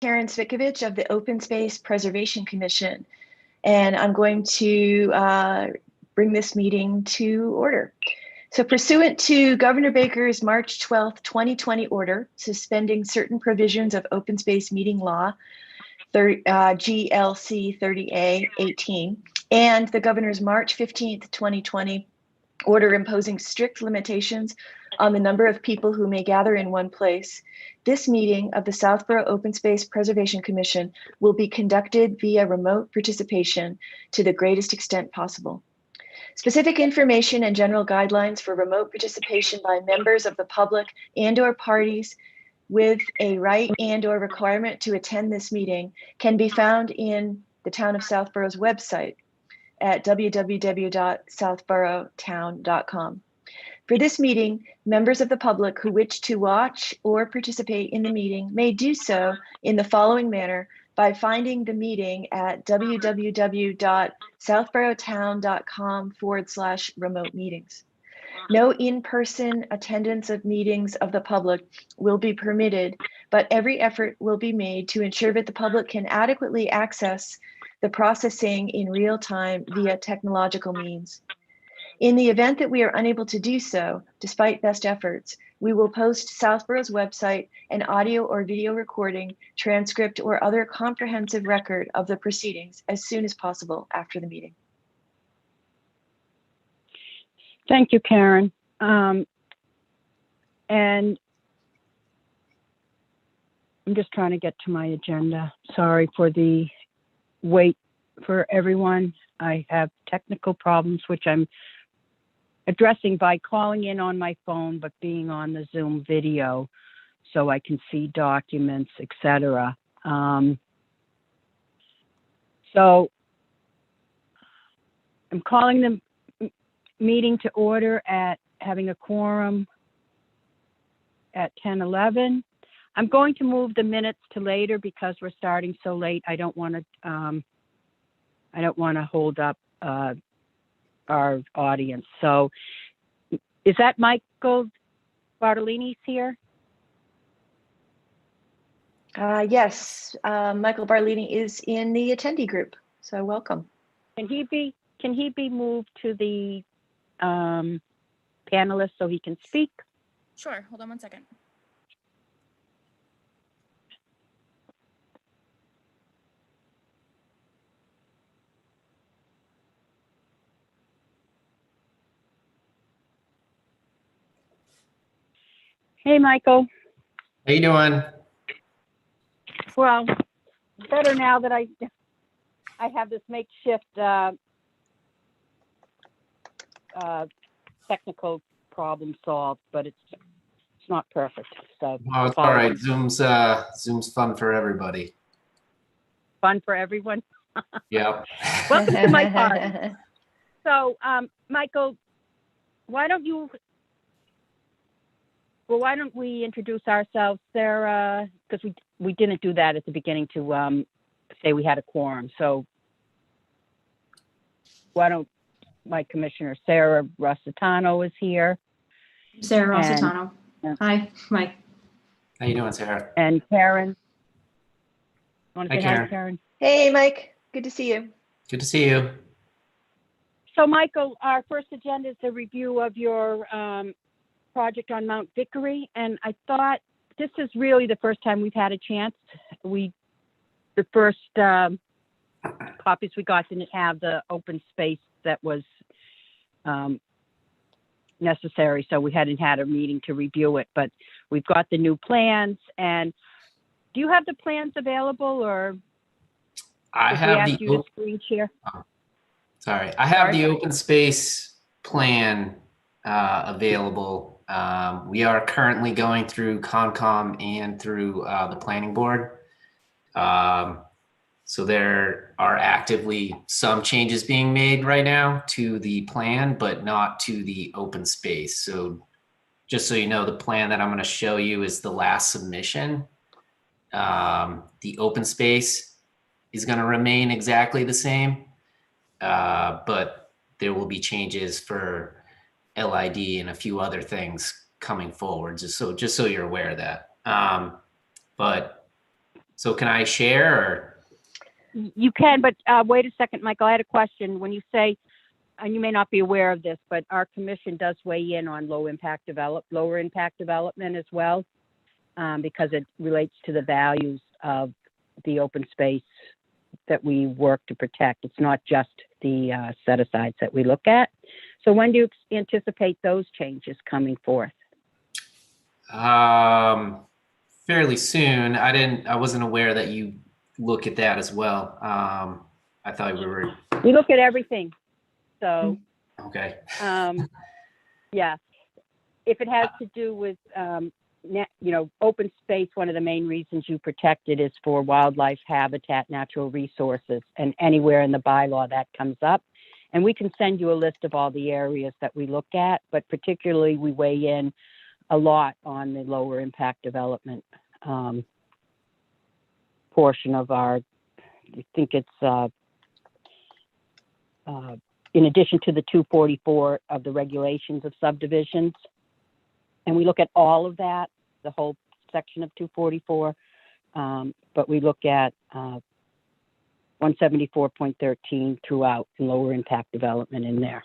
Karen Cvikovich of the Open Space Preservation Commission, and I'm going to bring this meeting to order. So pursuant to Governor Baker's March 12th, 2020 order suspending certain provisions of open space meeting law, GLC 30A 18, and the Governor's March 15th, 2020 order imposing strict limitations on the number of people who may gather in one place, this meeting of the Southborough Open Space Preservation Commission will be conducted via remote participation to the greatest extent possible. Specific information and general guidelines for remote participation by members of the public and/or parties with a right and/or requirement to attend this meeting can be found in the Town of Southborough's website at www.southboroughtown.com. For this meeting, members of the public who wish to watch or participate in the meeting may do so in the following manner by finding the meeting at www.southboroughtown.com/remote meetings. No in-person attendance of meetings of the public will be permitted, but every effort will be made to ensure that the public can adequately access the processing in real time via technological means. In the event that we are unable to do so, despite best efforts, we will post Southborough's website an audio or video recording, transcript, or other comprehensive record of the proceedings as soon as possible after the meeting. Thank you, Karen. And I'm just trying to get to my agenda. Sorry for the wait for everyone. I have technical problems, which I'm addressing by calling in on my phone, but being on the Zoom video so I can see documents, etc. So I'm calling the meeting to order at having a quorum at 10:11. I'm going to move the minutes to later because we're starting so late. I don't want to hold up our audience. So is that Michael Bartolini's here? Yes, Michael Bartolini is in the attendee group, so welcome. Can he be moved to the panelist so he can speak? Sure, hold on one second. Hey, Michael. How you doing? Well, better now that I have this makeshift technical problem solved, but it's not perfect. So Oh, it's all right. Zoom's fun for everybody. Fun for everyone. Yeah. Welcome to my party. So, Michael, why don't we introduce ourselves, Sarah? Because we didn't do that at the beginning to say we had a quorum. So why don't my commissioner, Sarah Rossitano, is here. Sarah Rossitano. Hi, Mike. How you doing, Sarah? And Karen. Want to Hi, say hi, Karen. Karen? Hey, Mike. Good to see you. Good to see you. So, Michael, our first agenda is a review of your project on Mount Vickery, and I thought this is really the first time we've had a chance. The first copies we got didn't have the open space that was necessary, so we hadn't had a meeting to review it, but we've got the new plans. And do you have the plans available, or I have the screen share? Sorry, I have the open space plan available. We are currently going through Concom and through the planning board. So there are actively some changes being made right now to the plan, but not to the open space. So just so you know, the plan that I'm going to show you is the last submission. The open space is going to remain exactly the same, but there will be changes for LID and a few other things coming forward, just so you're aware of that. But So can I share or? You can, but wait a second, Michael, I had a question. When you say, and you may not be aware of this, but our commission does weigh in on lower impact development as well, because it relates to the values of the open space that we work to protect. It's not just the set-asides that we look at. So when do you anticipate those changes coming forth? Fairly soon. I wasn't aware that you look at that as well. I thought we were. We look at everything. So, Okay. yeah, if it has to do with, open space, one of the main reasons you protect it is for wildlife habitat, natural resources, and anywhere in the bylaw that comes up. And we can send you a list of all the areas that we look at, but particularly we weigh in a lot on the lower impact development portion of our, I think it's in addition to the 244 of the regulations of subdivisions. And we look at all of that, the whole section of 244, but we look at 174.13 throughout, and lower impact development in there.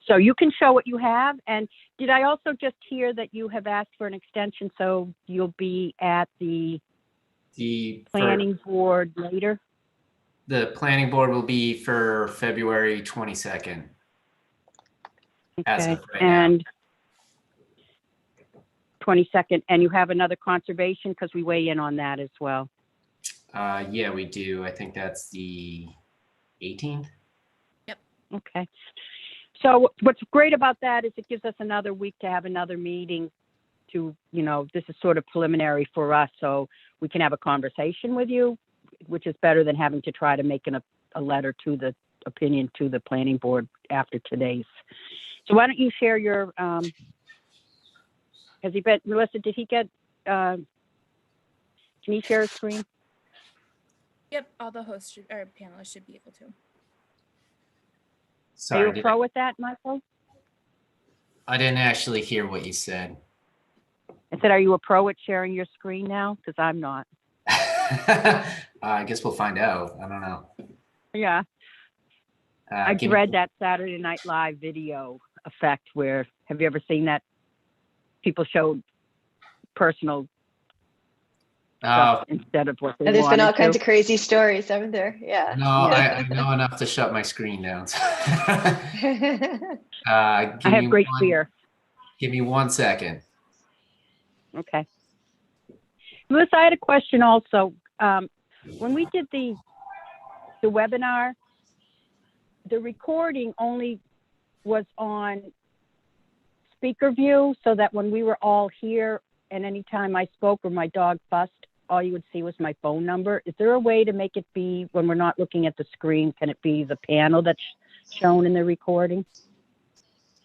So you can show what you have. And did I also just hear that you have asked for an extension, so you'll be at the planning board later? The planning board will be for February 22nd. As Okay, of right and 22nd, and you have another conservation, because we weigh in on that as well. Yeah, we do. I think that's the 18th. Okay. So what's great about that is it gives us another week to have another meeting to, this is sort of preliminary for us, so we can have a conversation with you, which is better than having to try to make a letter to the opinion to the planning board after today's. So why don't you share your, Melissa, did he get, can he share his screen? Yep, all the hosts or panelists should be able to. Are Sorry, you a pro with that, Michael? I didn't actually hear what you said. I said, are you a pro at sharing your screen now? Because I'm not. I guess we'll find out. I don't know. Yeah. I Can dread you- that Saturday Night Live video effect where, have you ever seen that? People showed personal stuff instead of what they And there's been all wanted kinds to. of crazy stories, haven't there? Yeah. No, I know enough to shut my screen down. I have great fear. Give me 1 second. Okay. Melissa, I had a question also. When we did the webinar, the recording only was on speaker view, so that when we were all here and anytime I spoke or my dog fussed, all you would see was my phone number. Is there a way to make it be, when we're not looking at the screen, can it be the panel that's shown in the recording?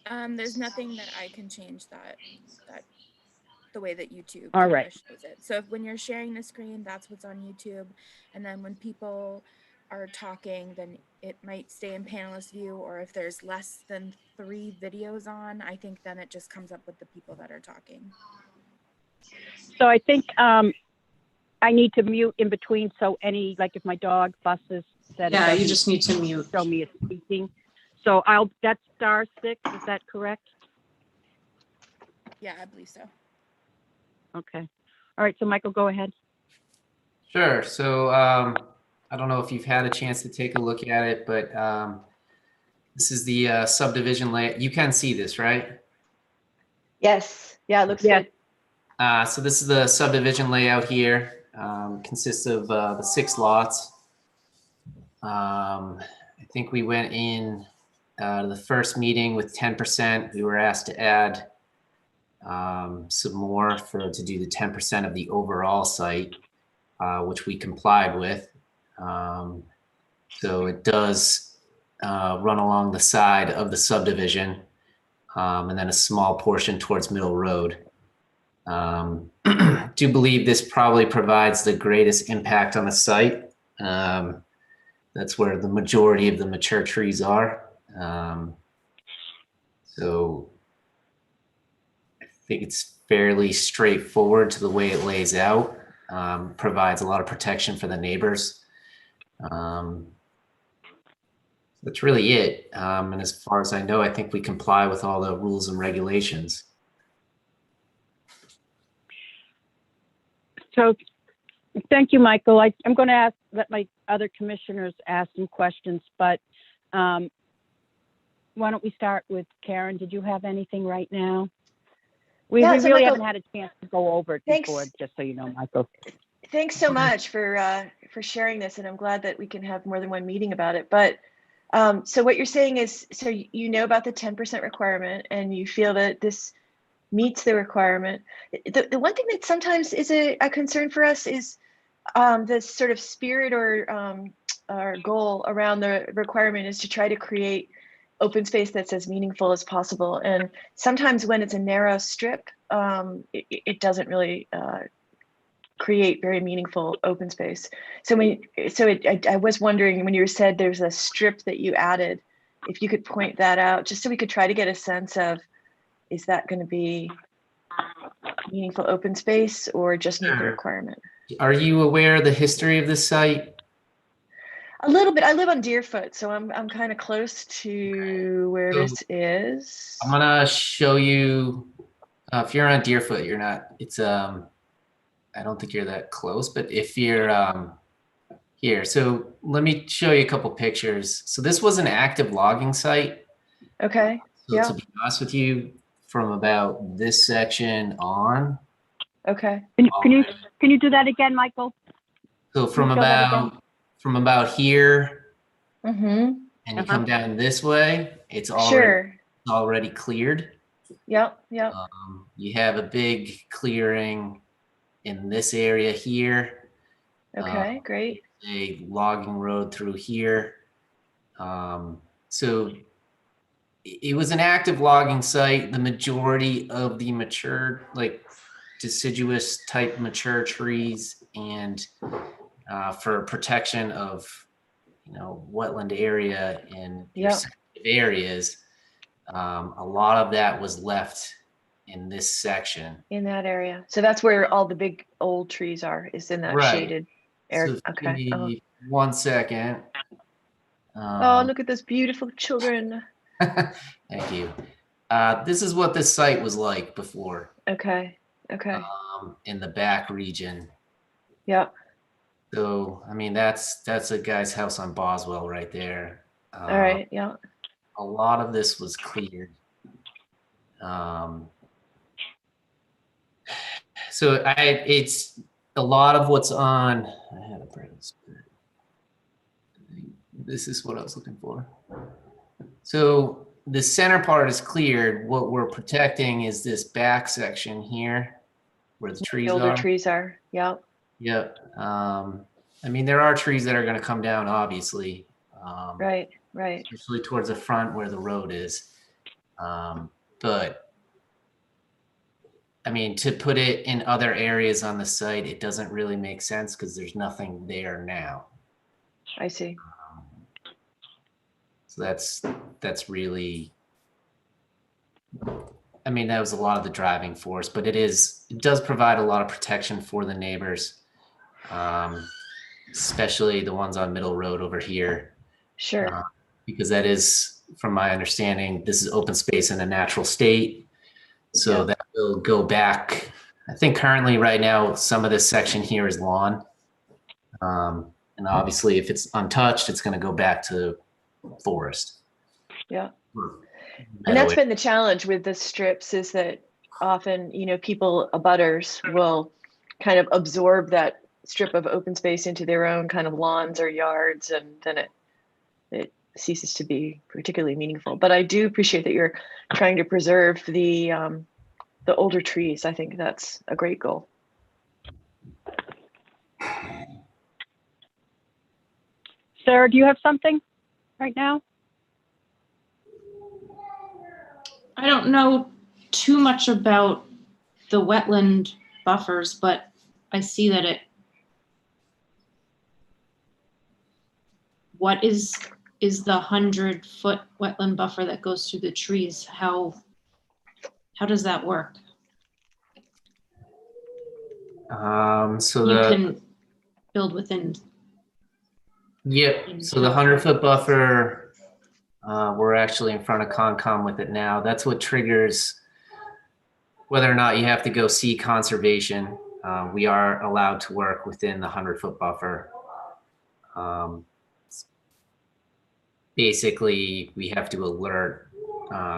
There's nothing that I can change that the way that YouTube All kinda right. shows it. So when you're sharing the screen, that's what's on YouTube. And then when people are talking, then it might stay in panelist view, or if there's less than 3 videos on, I think then it just comes up with the people that are talking. So I think I need to mute in between, so like if my dog fusses, that it Yeah, you doesn't just need to mute. show me it's speaking. So that's *6, is that correct? Yeah, I believe so. Okay. All right, so Michael, go ahead. Sure. So I don't know if you've had a chance to take a look at it, but this is the subdivision layout. You can see this, right? Yes. Yeah, it looks Yes. good. So this is the subdivision layout here. Consists of the 6 lots. I think we went in the first meeting with 10%. We were asked to add some more to do the 10% of the overall site, which we complied with. So it does run along the side of the subdivision, and then a small portion towards Middle Road. Do believe this probably provides the greatest impact on the site. That's where the majority of the mature trees are. So I think it's fairly straightforward to the way it lays out. provides a lot of protection for the neighbors. That's really it. And as far as I know, I think we comply with all the rules and regulations. So, thank you, Michael. I'm going to let my other commissioners ask some questions, but why don't we start with Karen? Did you have anything right now? We Yeah, so really Michael, haven't had a chance to go over it thanks. before, just so you know, Michael. Thanks so much for sharing this, and I'm glad that we can have more than one meeting about it. But so what you're saying is, so you know about the 10% requirement, and you feel that this meets the requirement. The one thing that sometimes is a concern for us is the sort of spirit or goal around the requirement is to try to create open space that's as meaningful as possible. And sometimes when it's a narrow strip, it doesn't really create very meaningful open space. So I was wondering, when you said there's a strip that you added, if you could point that out, just so we could try to get a sense of, is that going to be meaningful open space or just meet the requirement? Are you aware of the history of this site? A little bit. I live on Deerfoot, so I'm kind of close to where this is. I'm gonna show you. If you're on Deerfoot, you're not. It's I don't think you're that close, but if you're here, so let me show you a couple pictures. So this was an active logging site. Okay. So Yeah. to be honest with you, from about this section on. Okay. Can you do that again, Michael? So from about here, Mm-hmm. and you come down this way, it's already cleared. Yep. Yep. You have a big clearing in this area here. Okay. Great. A logging road through here. So it was an active logging site. The majority of the mature, like deciduous type mature trees, and for protection of, wetland area and areas, a lot of that was left in this section. In that area. So that's where all the big old trees are, is in that shaded area. So Okay. 1 second. Oh, look at those beautiful children. Thank you. This is what this site was like before. Okay. Okay. In the back region. Yep. So, I mean, that's a guy's house on Boswell right there. All right. Yeah. A lot of this was cleared. So it's a lot of what's on. I had a brightness. This is what I was looking for. So the center part is cleared. What we're protecting is this back section here, where the trees older trees are. Yep. Yep. I mean, there are trees that are going to come down, obviously. Right. Especially towards the front where the road is. But I mean, to put it in other areas on the site, it doesn't really make sense because there's nothing there now. I see. So that's really, I mean, that was a lot of the driving force, but it does provide a lot of protection for the neighbors, especially the ones on Middle Road over here. Sure. Because that is, from my understanding, this is open space in a natural state. So that will go back. I think currently right now, some of this section here is lawn. And obviously if it's untouched, it's going to go back to forest. Yeah. And that's been the challenge with the strips, is that often, people, abutters, will kind of absorb that strip of open space into their own kind of lawns or yards, and then it ceases to be particularly meaningful. But I do appreciate that you're trying to preserve the older trees. I think that's a great goal. Sarah, do you have something right now? I don't know too much about the wetland buffers, but I see that what is the 100-foot wetland buffer that goes through the trees? How does that work? So You the, can build within. yep, so the 100-foot buffer, we're actually in front of Concom with it now. That's what triggers whether or not you have to go see conservation. We are allowed to work within the 100-foot buffer. Basically, we have to alert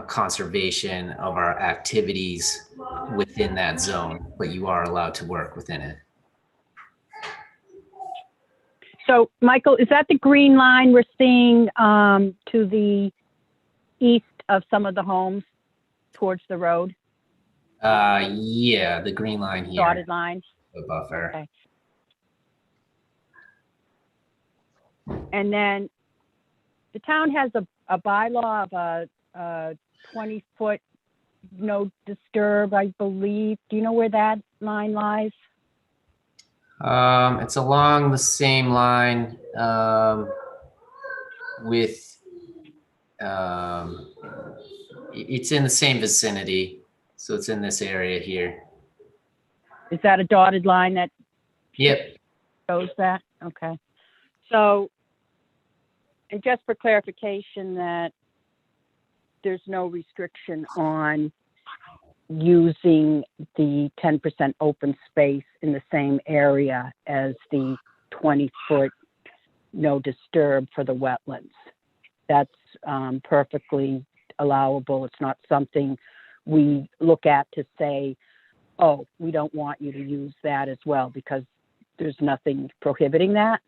conservation of our activities within that zone, but you are allowed to work within it. So, Michael, is that the green line we're seeing to the east of some of the homes towards the road? Yeah, the green line here, Dotted line? the buffer. Okay. And then the town has a bylaw of a 20-foot no disturb, I believe. Do you know where that line lies? It's along the same line with, it's in the same vicinity. So it's in this area here. Is that a dotted line that Yep. shows that? Okay. So, and just for clarification that there's no restriction on using the 10% open space in the same area as the 20-foot no disturb for the wetlands. That's perfectly allowable. It's not something we look at to say, oh, we don't want you to use that as well, because there's nothing prohibiting that.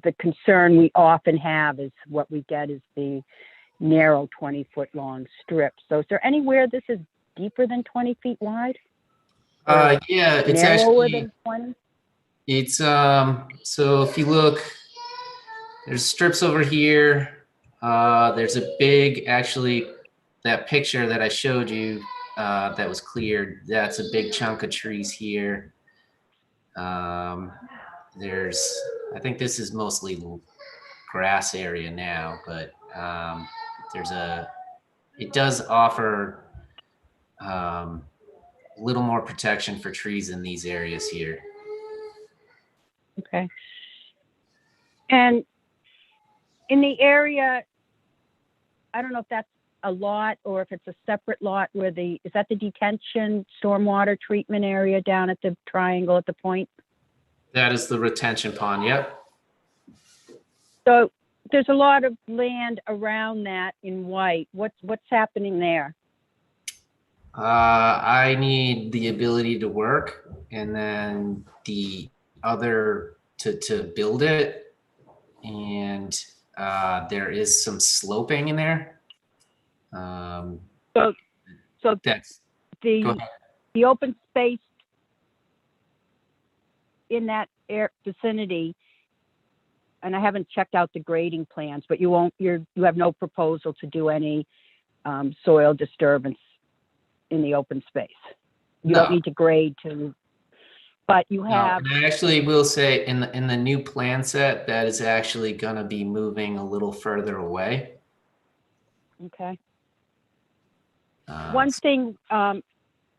The concern we often have is what we get is the narrow 20-foot long strip. So is there anywhere this is deeper than 20 feet wide? Yeah, it's Narrower actually, than 20? it's, so if you look, there's strips over here. There's a big, actually, that picture that I showed you that was cleared, that's a big chunk of trees here. There's, I think this is mostly grass area now, but there's a, it does offer a little more protection for trees in these areas here. Okay. And in the area, I don't know if that's a lot or if it's a separate lot where is that the detention stormwater treatment area down at the triangle at the point? That is the retention pond, yep. So there's a lot of land around that in white. What's happening there? I need the ability to work and then the other to build it. And there is some sloping in there. So That's, go ahead. the open space in that vicinity, and I haven't checked out the grading plans, but you have no proposal to do any soil disturbance in the open space. You don't No. need to grade but you No, have. and I actually will say in the new plan set, that is actually gonna be moving a little further away. Okay. One thing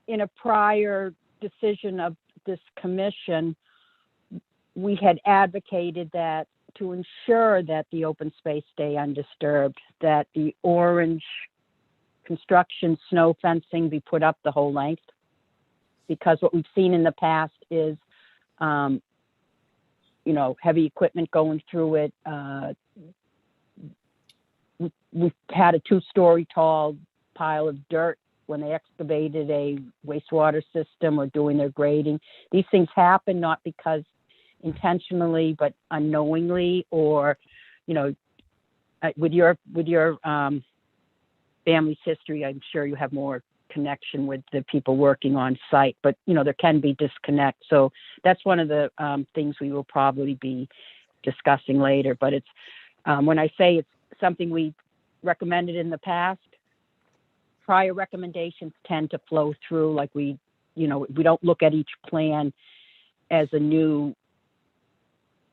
in a prior decision of this commission, we had advocated that to ensure that the open space stay undisturbed, that the orange construction snow fencing be put up the whole length. Because what we've seen in the past is, heavy equipment going through it. We've had a 2-story tall pile of dirt when they excavated a wastewater system or doing their grading. These things happen not because intentionally, but unknowingly, or, with your family's history, I'm sure you have more connection with the people working on site, but there can be disconnect. So that's one of the things we will probably be discussing later. But it's when I say it's something we recommended in the past, prior recommendations tend to flow through. Like we don't look at each plan as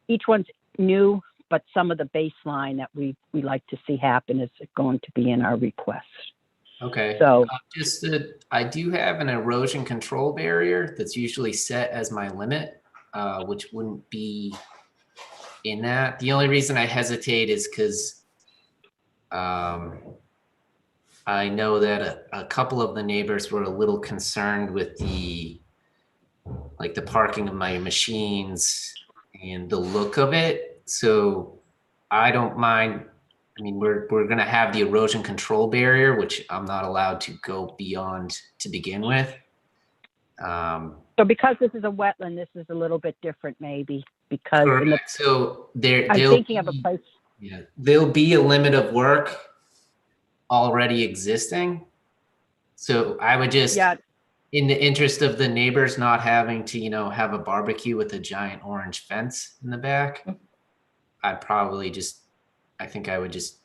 each one's new, but some of the baseline that we like to see happen is going to be in our request. Okay. So, Just I do have an erosion control barrier that's usually set as my limit, which wouldn't be in that. The only reason I hesitate is because I know that a couple of the neighbors were a little concerned with the parking of my machines and the look of it. So I don't mind. I mean, we're gonna have the erosion control barrier, which I'm not allowed to go beyond to begin with. so because this is a wetland, this is a little bit different maybe because in the, Correct. So I'm there'll thinking of a be, place. yeah, there'll be a limit of work already existing. So I would just, Yeah, in the interest of the neighbors not having to, have a barbecue with a giant orange fence in the back, I think I would just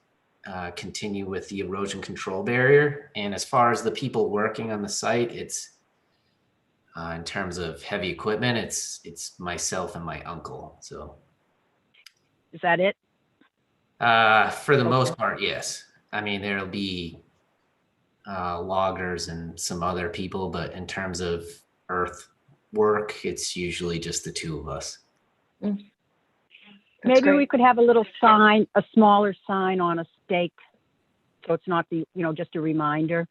continue with the erosion control barrier. And as far as the people working on the site, it's in terms of heavy equipment, it's myself and my uncle. So is that it? for the Okay. most part, yes. I mean, there'll be loggers and some other people, but in terms of earth work, it's usually just the two of us. That's Maybe great. we could have a little sign, a smaller sign on a stake. So it's not just a reminder.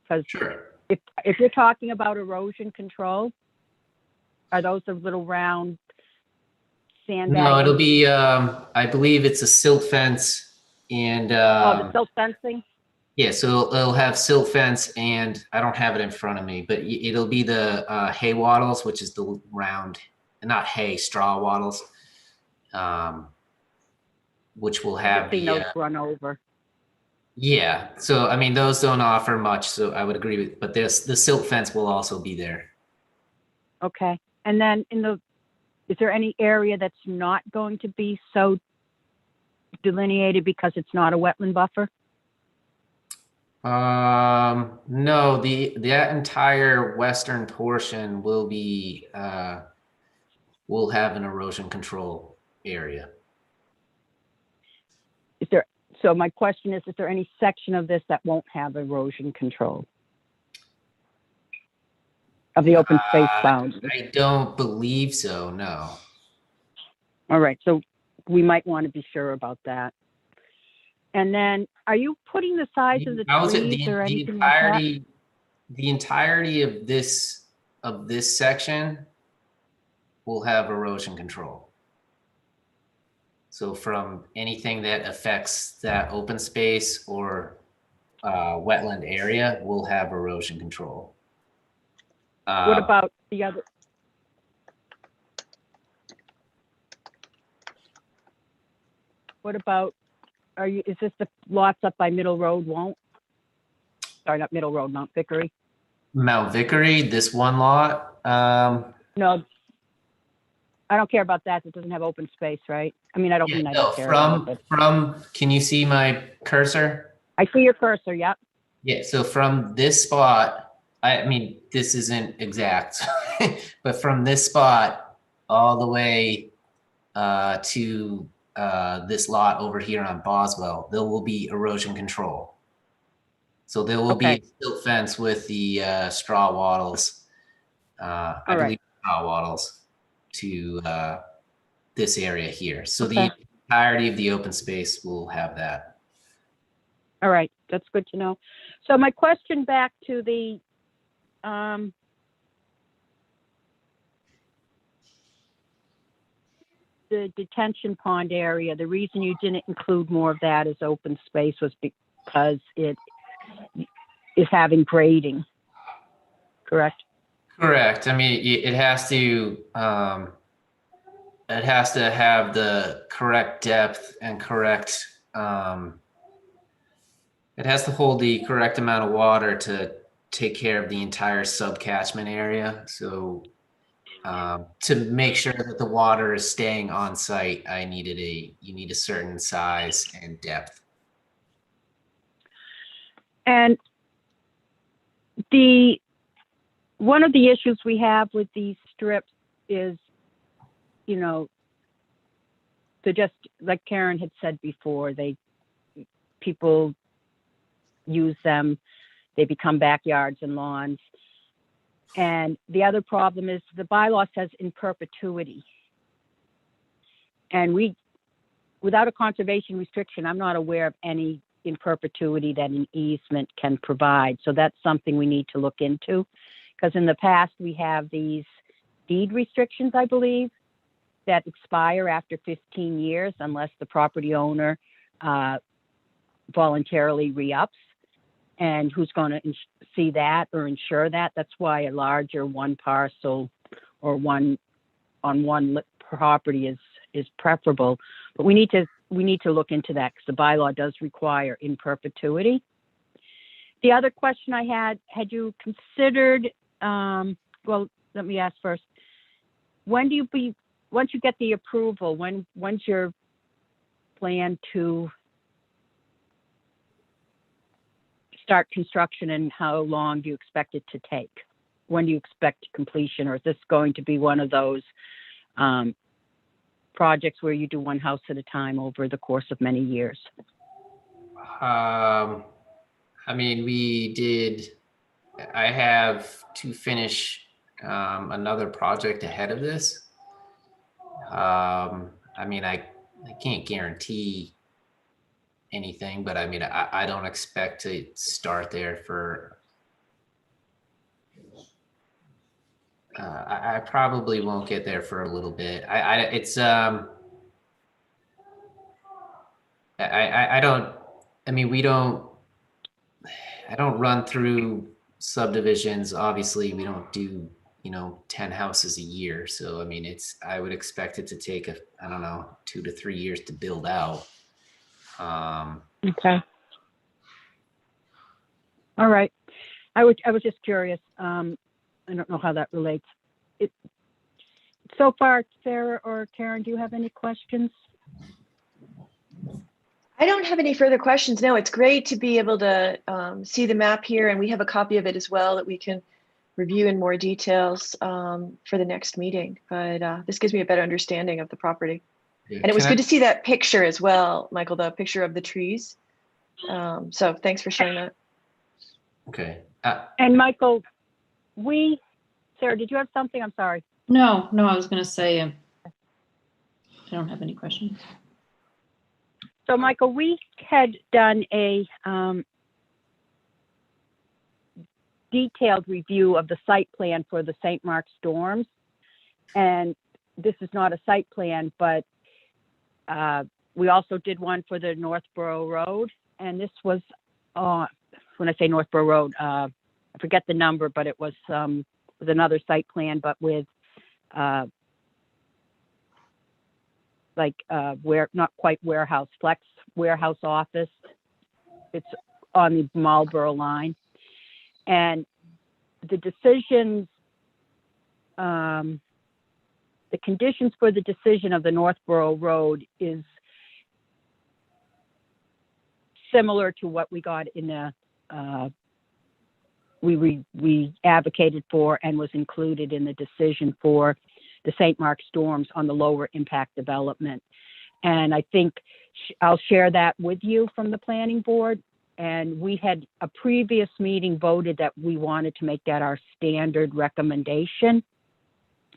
Because Sure. if you're talking about erosion control, are those the little round sandbags? No, it'll be, I believe it's a silt fence and, Oh, the silt fencing? yeah, so it'll have silt fence and I don't have it in front of me, but it'll be the hay wattles, which is the round, not hay, straw wattles, which will I've have seen the, those run over. yeah. So, I mean, those don't offer much, so I would agree with, but the silt fence will also be there. Okay. And then is there any area that's not going to be so delineated because it's not a wetland buffer? No, that entire western portion will be, will have an erosion control area. So my question is there any section of this that won't have erosion control? Of the open space boundary? I don't believe so, no. All right, so we might want to be sure about that. And then, are you putting the size of the trees or anything like that? The entirety of this section will have erosion control. So from anything that affects that open space or wetland area will have erosion control. What about the other? What about, is this the lots up by Middle Road won't? Sorry, not Middle Road, Mount Vickery. Mount Vickery, this one lot? No, I don't care about that. It doesn't have open space, right? I mean, I don't mean I no, don't care about it, but can you see my cursor? I see your cursor, yep. Yeah, so from this spot, I mean, this isn't exact, but from this spot all the way to this lot over here on Boswell, there will be erosion control. So there will be Okay. a silt fence with the straw wattles, I All right. believe straw wattles to this area here. So Okay. the entirety of the open space will have that. All right, that's good to know. So my question back to the detention pond area, the reason you didn't include more of that as open space was because it is having grading, correct? Correct. I mean, it has to have the correct depth and correct. It has to hold the correct amount of water to take care of the entire subcatchment area. So to make sure that the water is staying on site, you need a certain size and depth. And one of the issues we have with these strips is, they're just like Karen had said before, people use them they become backyards and lawns. And the other problem is the bylaw says in perpetuity. And without a conservation restriction, I'm not aware of any in perpetuity that an easement can provide. So that's something we need to look into. Because in the past, we have these deed restrictions, I believe, that expire after 15 years unless the property owner voluntarily re-ups. And who's going to see that or ensure that? That's why a larger one parcel or one property is preferable. But we need to look into that because the bylaw does require in perpetuity. The other question I had you considered, well, let me ask first, once you get the approval, when's your plan to start construction, and how long do you expect it to take? When do you expect completion, or is this going to be one of those projects where you do one house at a time over the course of many years? I mean, I have to finish another project ahead of this. I mean, I can't guarantee anything, but I mean, I don't expect to start there for, I probably won't get there for a little bit. I don't run through subdivisions. Obviously, we don't do, 10 houses a year. So, I mean, I would expect it to take, 2 to 3 years to build out. Okay. All right. I was just curious. I don't know how that relates. So far, Sarah or Karen, do you have any questions? I don't have any further questions. No, it's great to be able to see the map here, and we have a copy of it as well that we can review in more details for the next meeting. But this gives me a better understanding of the property. Yeah, And it was good to see that picture as well, Michael, the picture of the trees. So thanks for sharing that. Okay. And Michael, Sarah, did you have something? I'm sorry. No, I was going to say, I don't have any questions. So Michael, we had done a detailed review of the site plan for the St. Mark Storms. And this is not a site plan, but we also did one for the Northborough Road. And this was, when I say Northborough Road, I forget the number, but it was another site plan, but with not quite warehouse, flex warehouse office. It's on the Marlborough line. And the decisions, the conditions for the decision of the Northborough Road is similar to what we got in the, we advocated for and was included in the decision for the St. Mark Storms on the lower impact development. And I think I'll share that with you from the planning board. And we had a previous meeting voted that we wanted to make that our standard recommendation.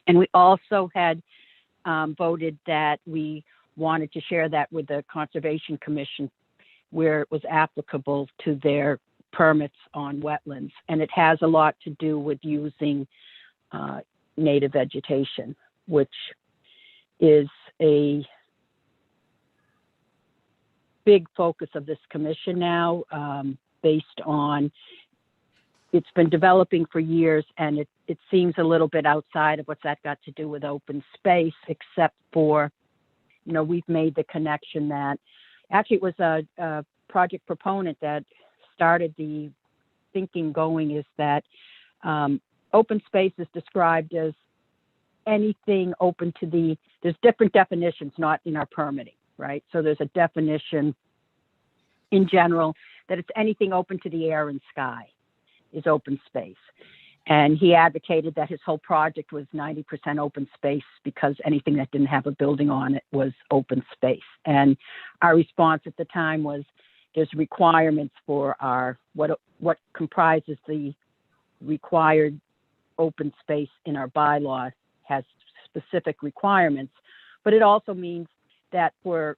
And we also had voted that we wanted to share that with the Conservation Commission where it was applicable to their permits on wetlands. And it has a lot to do with using native vegetation, which is a big focus of this commission now, based on, it's been developing for years, and it seems a little bit outside of what's that got to do with open space, except for, we've made the connection that actually it was a project proponent that started the thinking going, is that open space is described as anything open to there's different definitions, not in our permitting, right? So there's a definition in general that it's anything open to the air and sky is open space. And he advocated that his whole project was 90% open space because anything that didn't have a building on it was open space. And our response at the time was, there's requirements for our, what comprises the required open space in our bylaw has specific requirements, but it also means that for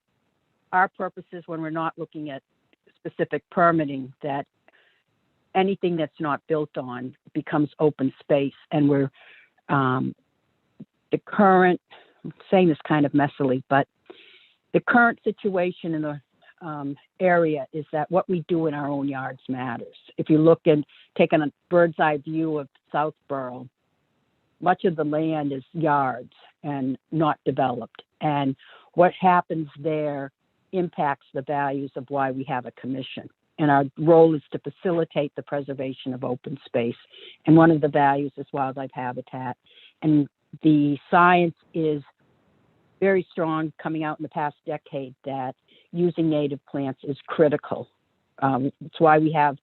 our purposes, when we're not looking at specific permitting, that anything that's not built on becomes open space. And we're, the current, I'm saying this kind of messily, but the current situation in the area is that what we do in our own yards matters. If you look and take a bird's eye view of Southborough, much of the land is yards and not developed. And what happens there impacts the values of why we have a commission. And our role is to facilitate the preservation of open space. And one of the values is wildlife habitat. And the science is very strong coming out in the past decade that using native plants is critical. It's why we have,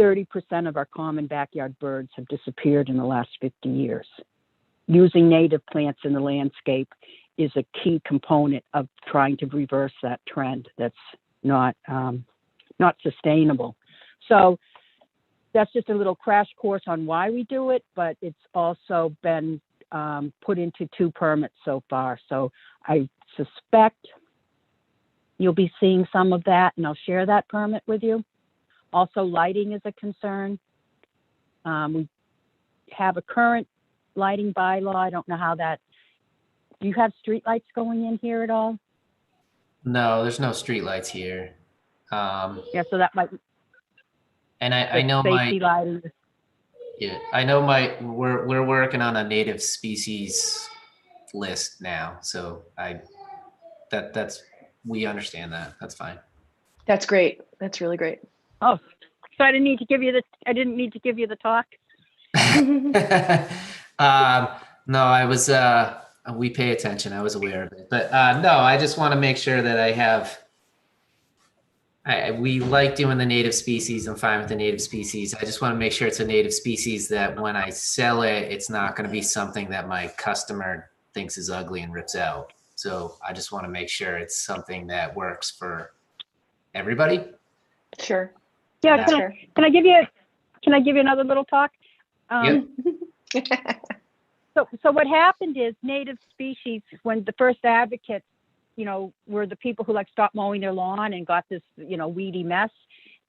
30% of our common backyard birds have disappeared in the last 50 years. Using native plants in the landscape is a key component of trying to reverse that trend that's not sustainable. So that's just a little crash course on why we do it, but it's also been put into 2 permits so far. So I suspect you'll be seeing some of that, and I'll share that permit with you. Also, lighting is a concern. We have a current lighting bylaw. I don't know how that, do you have street lights going in here at all? No, there's no streetlights here. Yeah, so that might, And I know safety lighting. yeah, I know we're working on a native species list now. So we understand that. That's fine. That's great. That's really great. Oh, so I didn't need to give you the talk. No, I was, we pay attention. I was aware of it, but no, I just want to make sure that we like doing the native species. I'm fine with the native species. I just want to make sure it's a native species that when I sell it, it's not going to be something that my customer thinks is ugly and rips out. So I just want to make sure it's something that works for everybody. Sure. Yeah, Sure. can I give you another little talk? Yep. So what happened is native species, when the first advocates, were the people who stopped mowing their lawn and got this, weedy mess.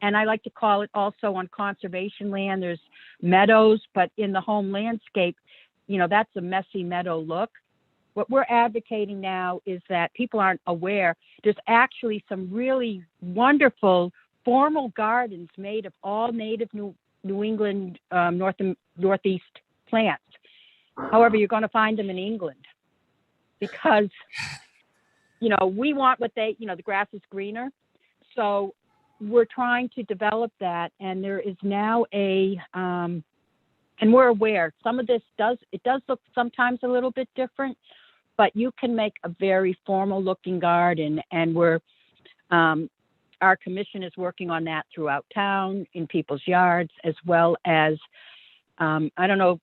And I like to call it also on conservation land, there's meadows, but in the home landscape, that's a messy meadow look. What we're advocating now is that people aren't aware, there's actually some really wonderful formal gardens made of all native New England, Northeast plants. However, you're going to find them in England because, we want what the grass is greener. So we're trying to develop that. And there is now and we're aware some of this does look sometimes a little bit different, but you can make a very formal looking garden. And our commission is working on that throughout town, in people's yards, as well as, I don't know,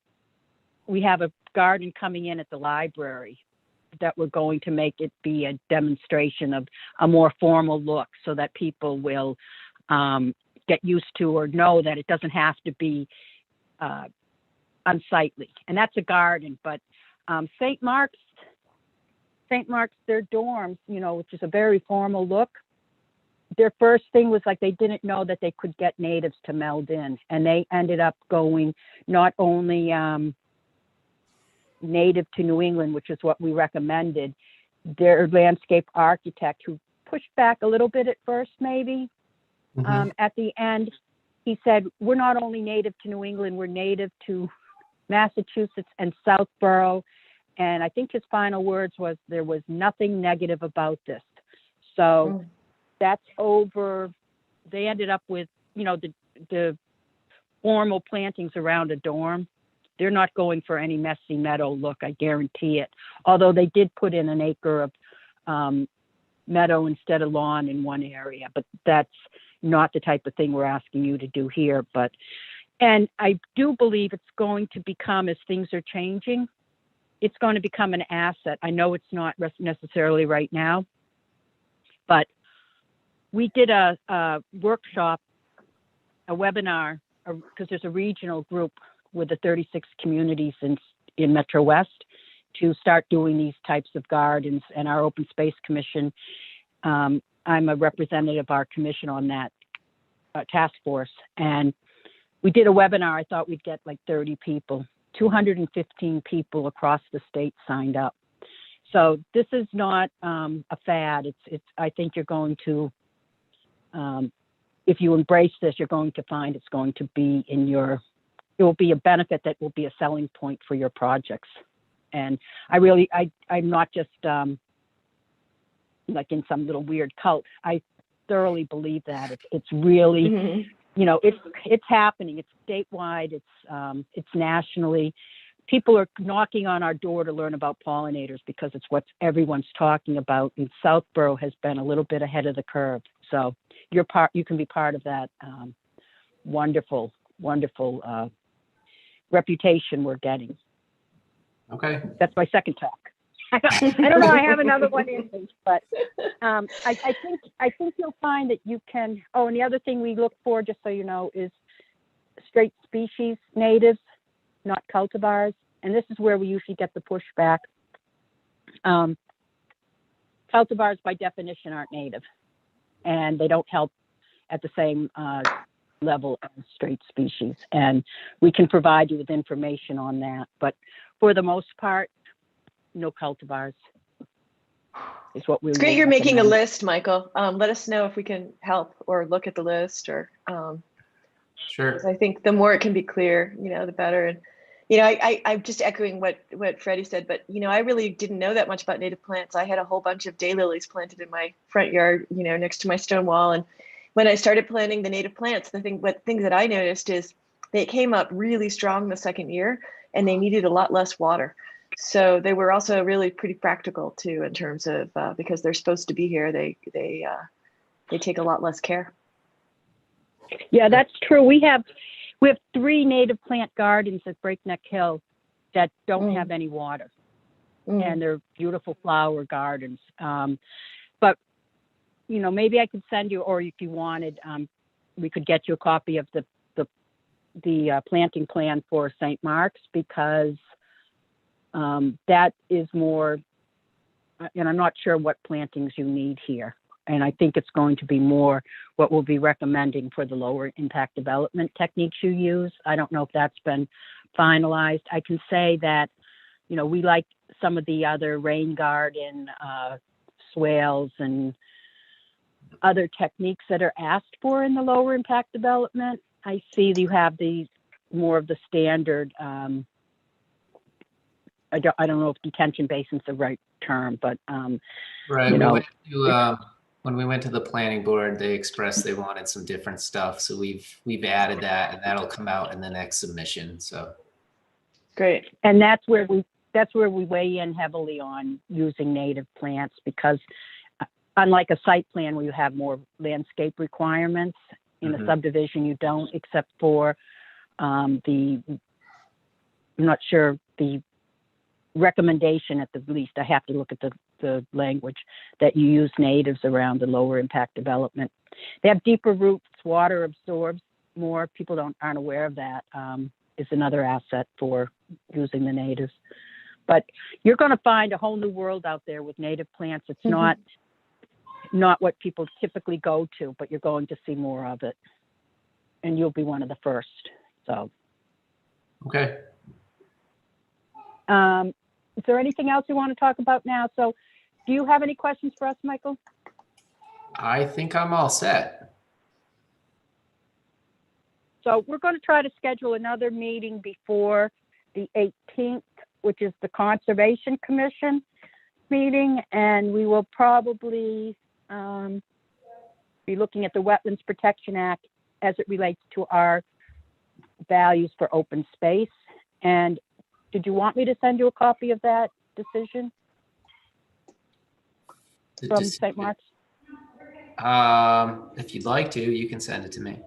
we have a garden coming in at the library that we're going to make it be a demonstration of a more formal look so that people will get used to or know that it doesn't have to be unsightly. And that's a garden, but St. Mark's, their dorms, which is a very formal look, their first thing was they didn't know that they could get natives to meld in, and they ended up going not only native to New England, which is what we recommended. Their landscape architect, who pushed back a little bit at first, maybe, at the end, he said, we're not only native to New England, we're native to Massachusetts and Southborough. And I think his final words was, there was nothing negative about this. So that's over. They ended up with, the formal plantings around a dorm. They're not going for any messy meadow look, I guarantee it. Although they did put in an acre of meadow instead of lawn in one area, but that's not the type of thing we're asking you to do here. And I do believe it's going to become, as things are changing, it's going to become an asset. I know it's not necessarily right now, But we did a workshop, a webinar, because there's a regional group with the 36 communities in Metro West to start doing these types of gardens. And our Open Space Commission, I'm a representative of our commission on that task force. And we did a webinar. I thought we'd get like 30 people. 215 people across the state signed up. So this is not a fad. I think you're going to, if you embrace this, you're going to find it's going to be it will be a benefit that will be a selling point for your projects. And I'm not just like in some little weird cult. I thoroughly believe that it's really, it's happening. It's statewide. It's nationally. People are knocking on our door to learn about pollinators because it's what everyone's talking about. And Southborough has been a little bit ahead of the curve. So you can be part of that wonderful, wonderful reputation we're getting. Okay. That's my second talk. I don't know. I have another one in me, but I think you'll find that you can. Oh, and the other thing we look for, just so you know, is straight species natives, not cultivars. And this is where we usually get the pushback. Cultivars, by definition, aren't native, and they don't help at the same level as straight species. And we can provide you with information on that. But for the most part, no cultivars is what we. It's great you're making a list, Michael. Let us know if we can help or look at the list, or Sure. 'cause I think the more it can be clear, the better. And I'm just echoing what Freddie said, but I really didn't know that much about native plants. I had a whole bunch of daylilies planted in my front yard, next to my stone wall. And when I started planting the native plants, things that I noticed is they came up really strong the second year, and they needed a lot less water. So they were also really pretty practical too, in terms of because they're supposed to be here, they take a lot less care. Yeah, that's true. We have 3 native plant gardens at Breakneck Hill that don't have any water, and they're beautiful flower gardens. But maybe I could send you, or if you wanted, we could get you a copy of the planting plan for St. Mark's, because that is more, and I'm not sure what plantings you need here. And I think it's going to be more what we'll be recommending for the lower impact development techniques you use. I don't know if that's been finalized. I can say that, we like some of the other rain garden, swales, and other techniques that are asked for in the lower impact development. I see that you have more of the standard, I don't know if detention basin's the right term, but right. When we went to the planning board, they expressed they wanted some different stuff. So we've added that, and that'll come out in the next submission. So great. And that's where we weigh in heavily on using native plants, because unlike a site plan where you have more landscape requirements, in a subdivision you don't, except for I'm not sure the recommendation at the least, I have to look at the language, that you use natives around the lower impact development. They have deeper roots, water absorbs more. People aren't aware of that. Is another asset for using the natives. But you're going to find a whole new world out there with native plants. It's not what people typically go to, but you're going to see more of it, and you'll be one of the first. So okay. Is there anything else you want to talk about now? So do you have any questions for us, Michael? I think I'm all set. So we're going to try to schedule another meeting before the 18th, which is the Conservation Commission meeting, and we will probably be looking at the Wetlands Protection Act as it relates to our values for open space. And did you want me to send you a copy of that decision from St. Mark's? If you'd like to, you can send it to me.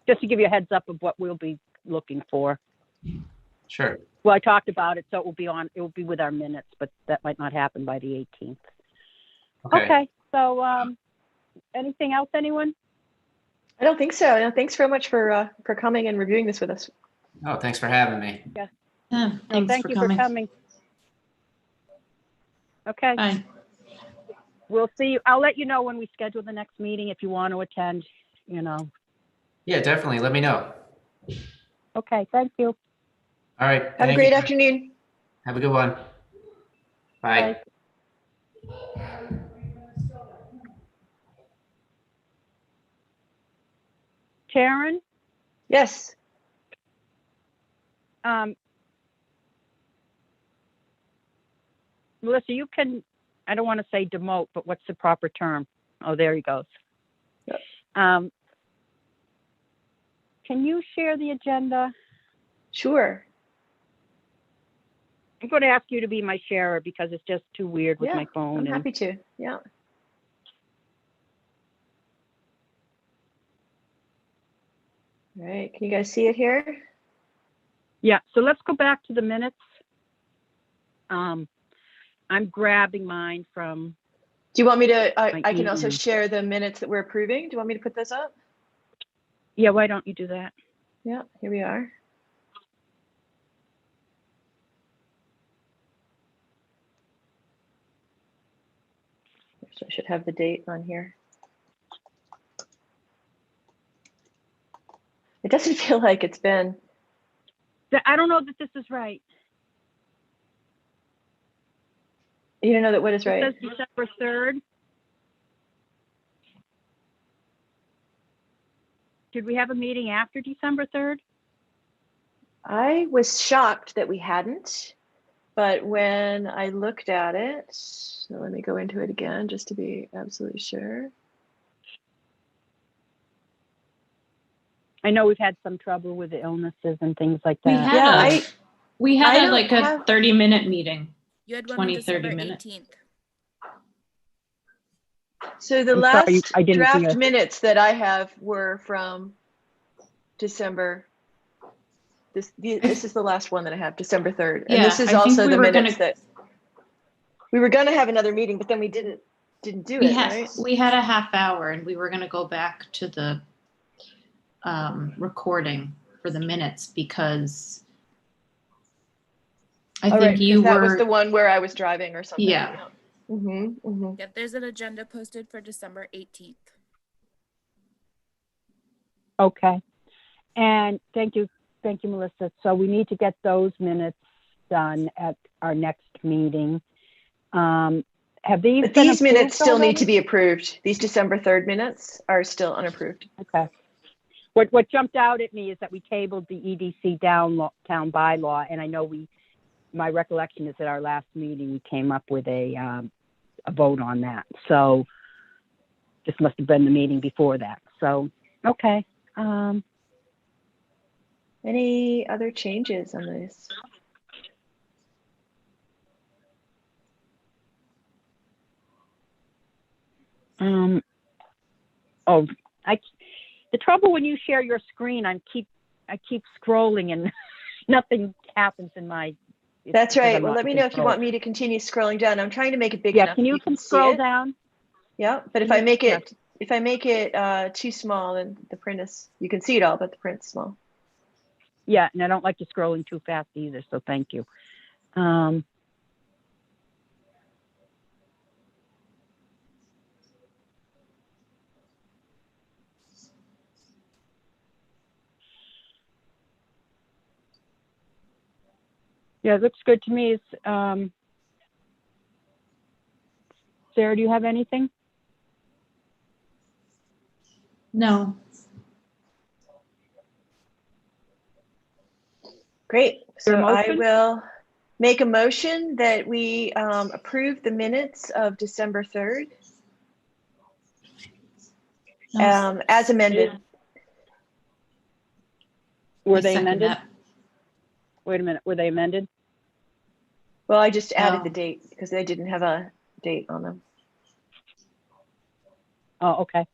Just to give you a heads up of what we'll be looking for. Sure. Well, I talked about it, so it will be with our minutes, but that might not happen by the 18th. Okay, so, anything else, anyone? I don't think so. No, thanks very much for coming and reviewing this with us. Oh, thanks for having me. Yeah, No, thanks thank for you coming. for coming. Okay, Bye. we'll see you. I'll let you know when we schedule the next meeting if you want to attend, you know. Yeah, definitely. Let me know. Okay, thank you. All right. Have a thank great you. afternoon. Have a good one. Bye. Bye. Karen, Yes. Melissa, you can, I don't want to say demote, but what's the proper term? Oh, there he goes. Yep. Can you share the agenda? Sure. I'm going to ask you to be my sharer because it's just too weird with Yeah, my phone. I'm and- happy to. Yeah. All right. Can you guys see it here? Yeah, so let's go back to the minutes. I'm grabbing mine from, Do you want me to? My I can also email. share the minutes that we're approving. Do you want me to put those up? yeah, why don't you do that? Yeah. Here we are. So I should have the date on here. It doesn't feel like it's been. I don't know that this is right. You don't know that what is It right. says December 3rd. Did we have a meeting after December 3rd? I was shocked that we hadn't, but when I looked at it, so let me go into it again just to be absolutely sure. I know we've had some trouble with the illnesses and things like We that. had Yeah, a, we had I a don't like a have- 30-minute meeting. You had one 20, on 30 December minutes. 18th. So the I'm sorry, last I didn't draft hear. minutes that I have were from December. This is the last one that I have, December 3rd. And this Yeah, is I think also we the were minutes gonna- that we were gonna have another meeting, but then we didn't do We it, had, right? we had a half hour and we were gonna go back to the recording for the minutes because I All think right, you because that was were, the one where I was driving or something. Yeah. Mm-hmm, mm-hmm. Yep, there's an agenda posted for December 18th. Okay. And thank you, Melissa. So we need to get those minutes done at our next meeting. Have these But been these minutes approved still need to already? be approved. These December 3rd minutes are still unapproved. Okay. What jumped out at me is that we tabled the EDC town bylaw, and I know my recollection is at our last meeting, we came up with a vote on that. So this must have been the meeting before that. So, okay. Any other changes on this? The trouble when you share your screen, I keep scrolling and nothing happens in my. That's because right. I'm Well, not let me in know if you control. want me to continue scrolling down. I'm trying to make it big Yeah, enough. can you see scroll it. down? Yeah, but if Can I you- make yeah. it too small, then the print is, you can see it all, but the print's small. Yeah, and I don't like you scrolling too fast either, so thank you. Yeah, it looks good to me. Sarah, do you have anything? no, Great. Is there So a I motion? will make a motion that we approve the minutes of December 3rd no, as amended. Were I they second amended? that. Wait a minute, were they amended? Well, I just added Oh. the date because they didn't have a date on them. Oh, okay.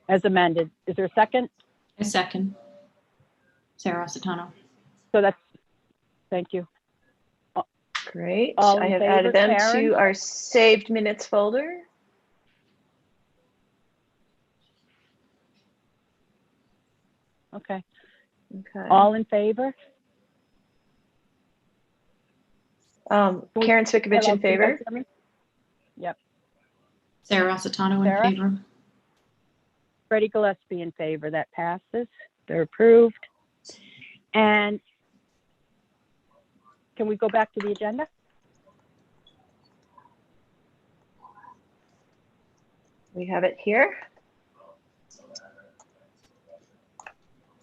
As amended. Is there a second? A second. Sarah Satano. So that's, thank you. Great. All I in have favor, added them Karen? to our saved minutes folder. Okay. Okay. All in favor? Karen Svikovich Hello, in can you guys favor. hear me? Yep. Sarah Rossitano in Sarah? favor. Freddie Gillespie in favor. That passes. They're approved. And can we go back to the agenda? We have it here.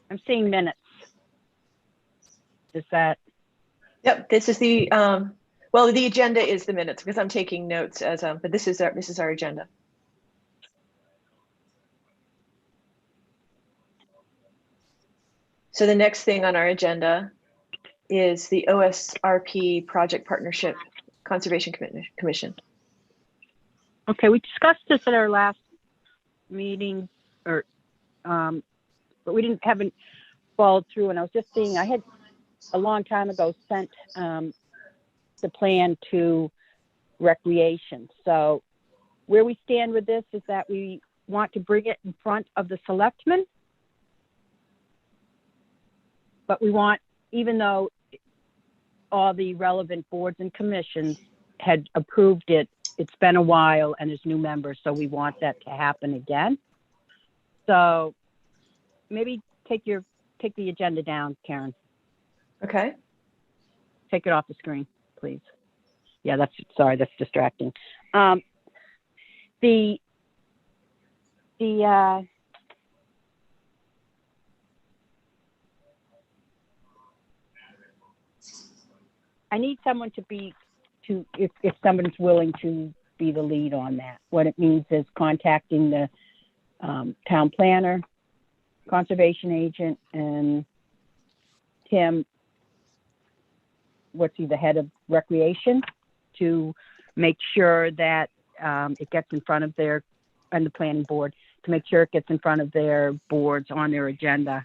I'm seeing minutes. Is that, Yep, this is the, well, the agenda is the minutes because I'm taking notes as, but this is our agenda. So the next thing on our agenda is the OSRP Project Partnership Conservation Commission. okay, we discussed this at our last meeting, or, but we haven't followed through. And I was just seeing, I had a long time ago sent the plan to recreation. So where we stand with this is that we want to bring it in front of the selectmen. But we want, even though all the relevant boards and commissions had approved it, it's been a while and there's new members, so we want that to happen again. So maybe take the agenda down, Karen. Okay. Take it off the screen, please. Yeah, that's distracting. I need someone if someone's willing to be the lead on that. What it means is contacting the town planner, conservation agent, and Tim, what's he, the head of recreation, to make sure that it gets in front of and the planning board, to make sure it gets in front of their boards on their agenda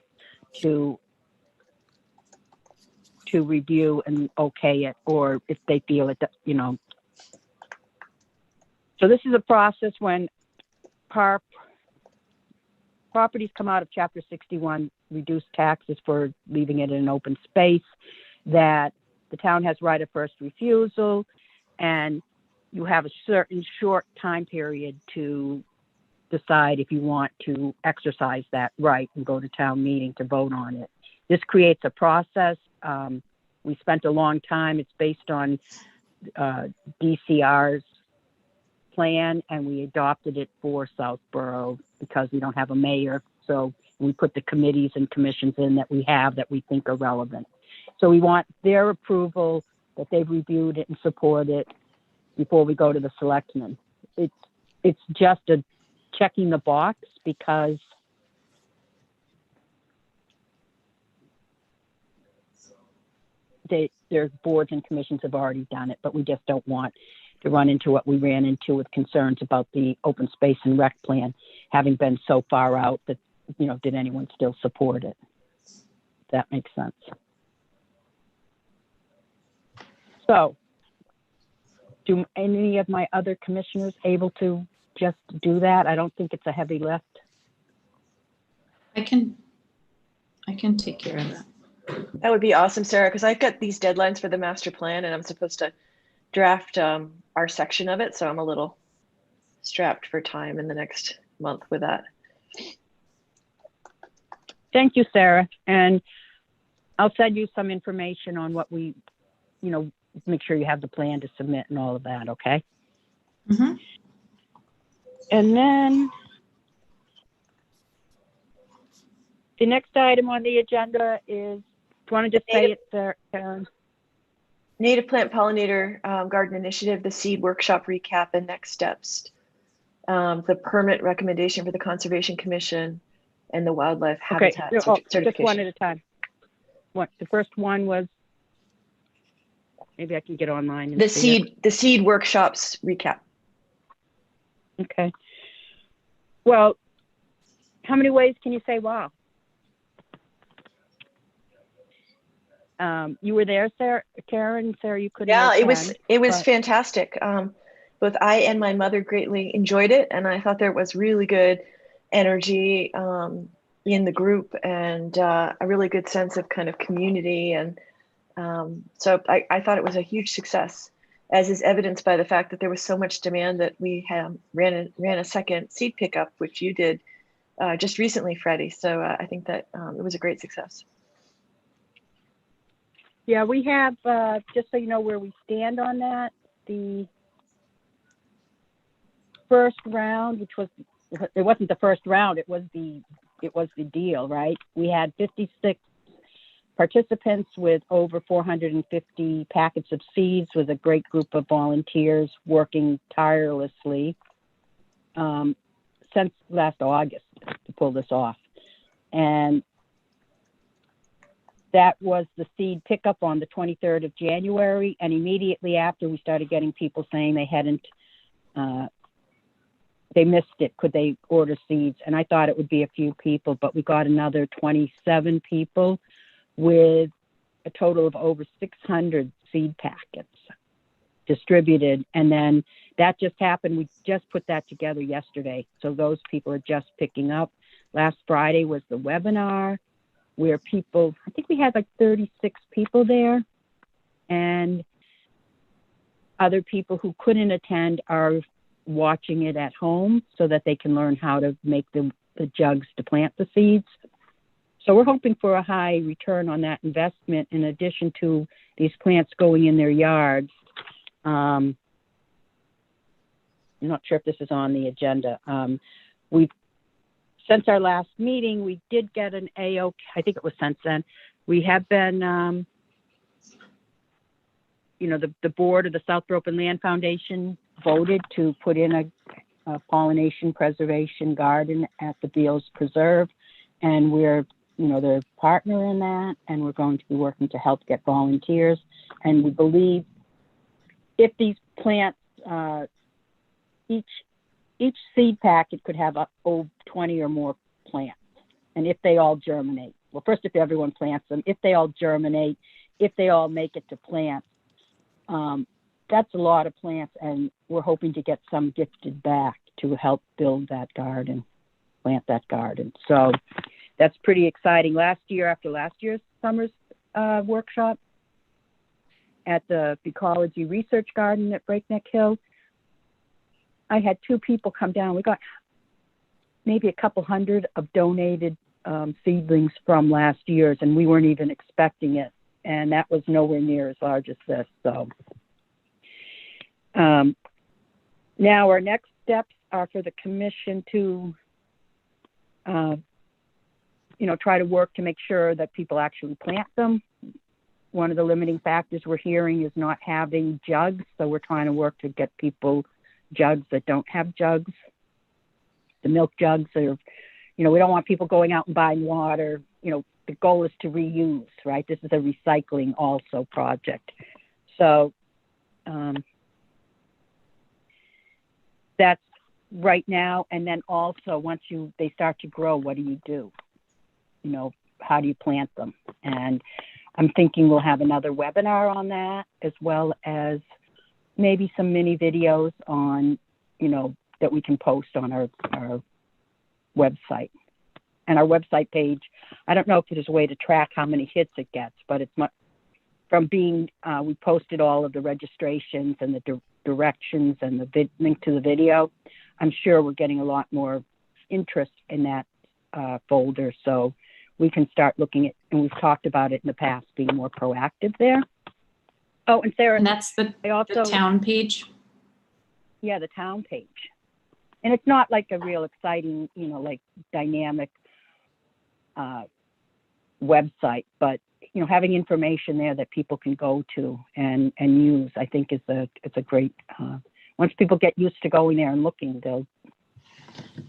to review and okay it, or if they feel it, you know. So this is a process when properties come out of Chapter 61, reduced taxes for leaving it in an open space, that the town has right of first refusal, and you have a certain short time period to decide if you want to exercise that right and go to town meeting to vote on it. This creates a process. We spent a long time. It's based on DCR's plan, and we adopted it for Southborough because we don't have a mayor. So we put the committees and commissions in that we have that we think are relevant. So we want their approval, that they've reviewed it and support it before we go to the selectmen. It's just a checking the box because their boards and commissions have already done it, but we just don't want to run into what we ran into with concerns about the open space and rec plan having been so far out that, you know, did anyone still support it? That makes sense. So, do any of my other commissioners able to just do that? I don't think it's a heavy lift. I can take care of that. That would be awesome, Sarah, because I've got these deadlines for the master plan and I'm supposed to draft our section of it. So I'm a little strapped for time in the next month with that. Thank you, Sarah. And I'll send you some information on what we, you know, make sure you have the plan to submit and all of that, okay? Mhm. And then the next item on the agenda is, do you want to just say it, Karen? Native Plant Pollinator Garden Initiative, the seed workshop recap and next steps. The permit recommendation for the Conservation Commission and the Wildlife Habitat Certification. Just one at a time. The first one was, maybe I can get online. And The see it. the seed workshops recap. Okay. Well, how many ways can you say wow? You were there, Sarah, Karen. Sarah, you couldn't. Yeah, attend, it was but- fantastic. Both I and my mother greatly enjoyed it, and I thought there was really good energy in the group, and a really good sense of kind of community. And so I thought it was a huge success, as is evidenced by the fact that there was so much demand that we ran a second seed pickup, which you did just recently, Freddie. So I think that it was a great success. Yeah, we have, just so you know where we stand on that, the first round, it wasn't the first round, it was the deal, right? We had 56 participants with over 450 packets of seeds, with a great group of volunteers working tirelessly since last August to pull this off. And that was the seed pickup on the 23rd of January. And immediately after, we started getting people saying they missed it. Could they order seeds? And I thought it would be a few people, but we got another 27 people with a total of over 600 seed packets distributed. And then that just happened. We just put that together yesterday. So those people are just picking up. Last Friday was the webinar where people, I think we had like 36 people there, and other people who couldn't attend are watching it at home so that they can learn how to make the jugs to plant the seeds. So we're hoping for a high return on that investment, in addition to these plants going in their yards. I'm not sure if this is on the agenda. Since our last meeting, we did get an AO, I think it was since then. We have been, the board of the South Broken Land Foundation voted to put in a pollination preservation garden at the Beals Preserve. And we're, their partner in that, and we're going to be working to help get volunteers. And we believe if these plants, each seed packet could have up to 20 or more plants. And if they all germinate, well, first, if everyone plants them, if they all germinate, if they all make it to plants, that's a lot of plants. And we're hoping to get some gifted back to help build that garden, plant that garden. So that's pretty exciting. Last year, after last year's summer's workshop at the Ecology Research Garden at Breakneck Hill, I had 2 people come down. We got maybe a couple hundred of donated seedlings from last year's, and we weren't even expecting it. And that was nowhere near as large as this. So now our next steps are for the commission to, try to work to make sure that people actually plant them. One of the limiting factors we're hearing is not having jugs. So we're trying to work to get people jugs that don't have jugs. The milk jugs are, we don't want people going out and buying water. The goal is to reuse, right? This is a recycling also project. So that's right now. And then also once they start to grow, what do? How do you plant them? And I'm thinking we'll have another webinar on that, as well as maybe some mini videos on, that we can post on our website. And our website page, I don't know if there's a way to track how many hits it gets, but it's much from being, we posted all of the registrations and the directions and the link to the video. I'm sure we're getting a lot more interest in that folder. So we can start looking at, and we've talked about it in the past, being more proactive there. Oh, and Sarah, And that's the town page? Yeah, the town page. And it's not like a real exciting, like dynamic website, but, having information there that people can go to and use, I think it's a great, once people get used to going there and looking,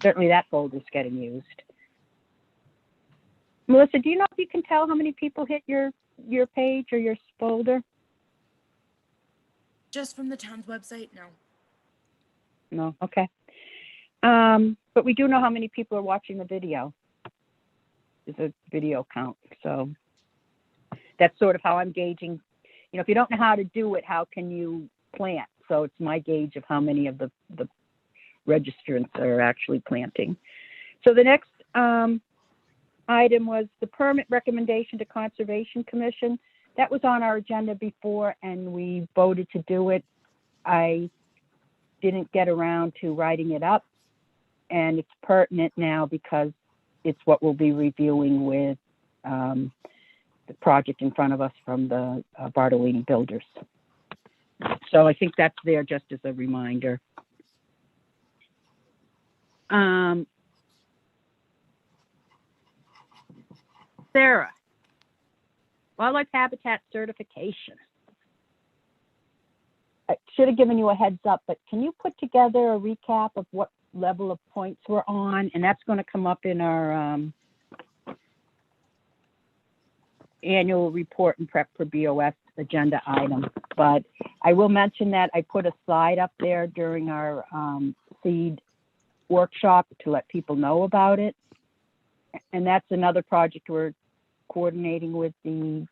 certainly that folder's getting used. Melissa, do you know if you can tell how many people hit your page or your folder? Just from the town's website? No. No, okay. But we do know how many people are watching the video. There's a video count. So that's sort of how I'm gauging. You know, if you don't know how to do it, how can you plant? So it's my gauge of how many of the registrants are actually planting. So the next item was the permit recommendation to Conservation Commission. That was on our agenda before and we voted to do it. I didn't get around to writing it up, and it's pertinent now because it's what we'll be reviewing with the project in front of us from the Bartolini Builders. So I think that's there just as a reminder. Sarah, wildlife habitat certification. I should have given you a heads up, but can you put together a recap of what level of points we're on? And that's going to come up in our annual report and prep for BOS agenda item. But I will mention that I put a slide up there during our seed workshop to let people know about it. And that's another project we're coordinating with the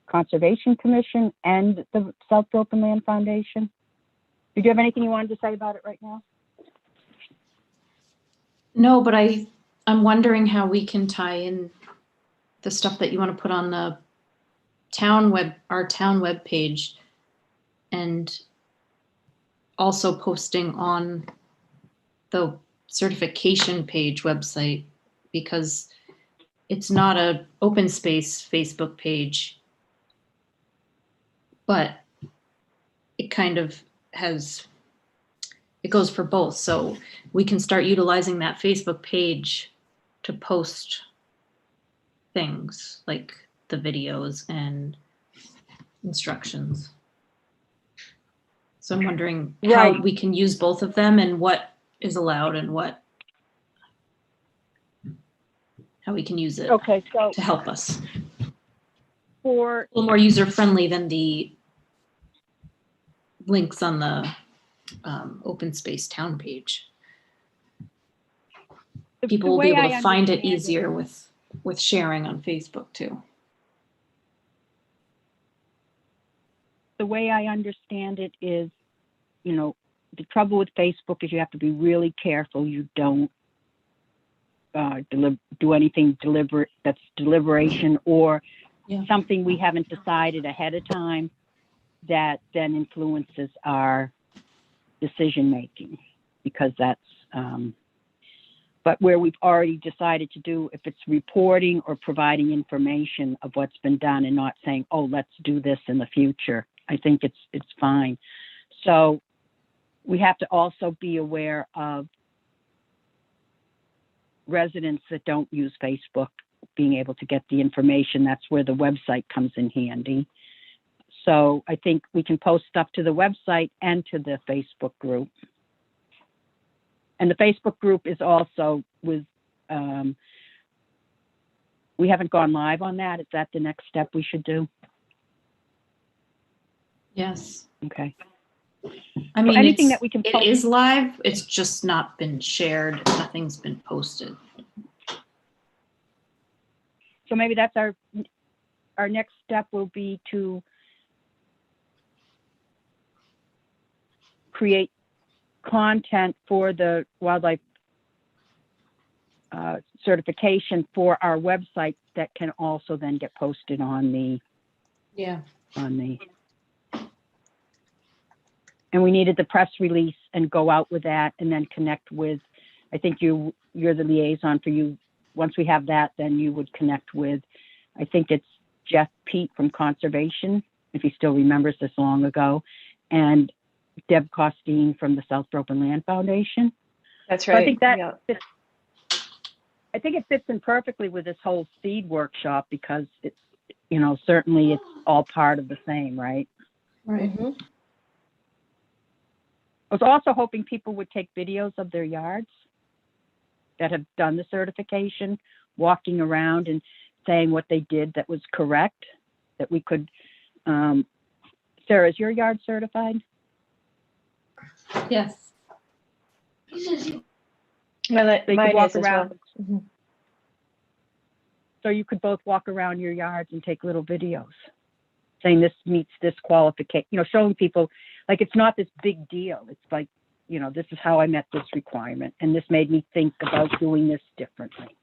Conservation Commission and the South Open Land Foundation. Did you have anything you wanted to say about it right now? No, but I'm wondering how we can tie in the stuff that you want to put on the our town web page, and also posting on the certification page website, because it's not a open space Facebook page, but it kind of it goes for both. So we can start utilizing that Facebook page to post things like the videos and instructions. So I'm wondering how Right. we can use both of them and what is allowed and how we can use it Okay, so to help us. for A little more user friendly than the links on the open space town page. People will be able to find it easier with sharing on Facebook too. The way I understand it is, you know, the trouble with Facebook is you have to be really careful you don't do anything deliberate that's deliberation or something we haven't decided ahead of time that then influences our decision making, because that's but where we've already decided to do, if it's reporting or providing information of what's been done and not saying, oh, let's do this in the future, I think it's fine. So we have to also be aware of residents that don't use Facebook being able to get the information. That's where the website comes in handy. So I think we can post stuff to the website and to the Facebook group. And the Facebook group is also with, we haven't gone live on that. Is that the next step we should do? Yes. Okay. I mean, anything that we can it post- is live. It's just not been shared. Nothing's been posted. So maybe that's our next step will be to create content for the wildlife certification for our website that can also then get posted on the and we needed the press release and go out with that and then connect with, I think you're the liaison for you. Once we have that, then you would connect with, I think it's Jeff Pete from Conservation, if he still remembers this long ago, and Deb Costine from the South Open Land Foundation. That's So right. I think that yeah. I think it fits in perfectly with this whole seed workshop because it's, you know, certainly it's all part of the same, right? Right. Mhm. I was also hoping people would take videos of their yards that have done the certification, walking around and saying what they did that was correct, that we could, Sarah, is your yard certified? Yes. Mine They could is walk as well. around. Mhm. So you could both walk around your yards and take little videos saying this meets this qualification, showing people like it's not this big deal. It's like, this is how I met this requirement, and this made me think about doing this differently.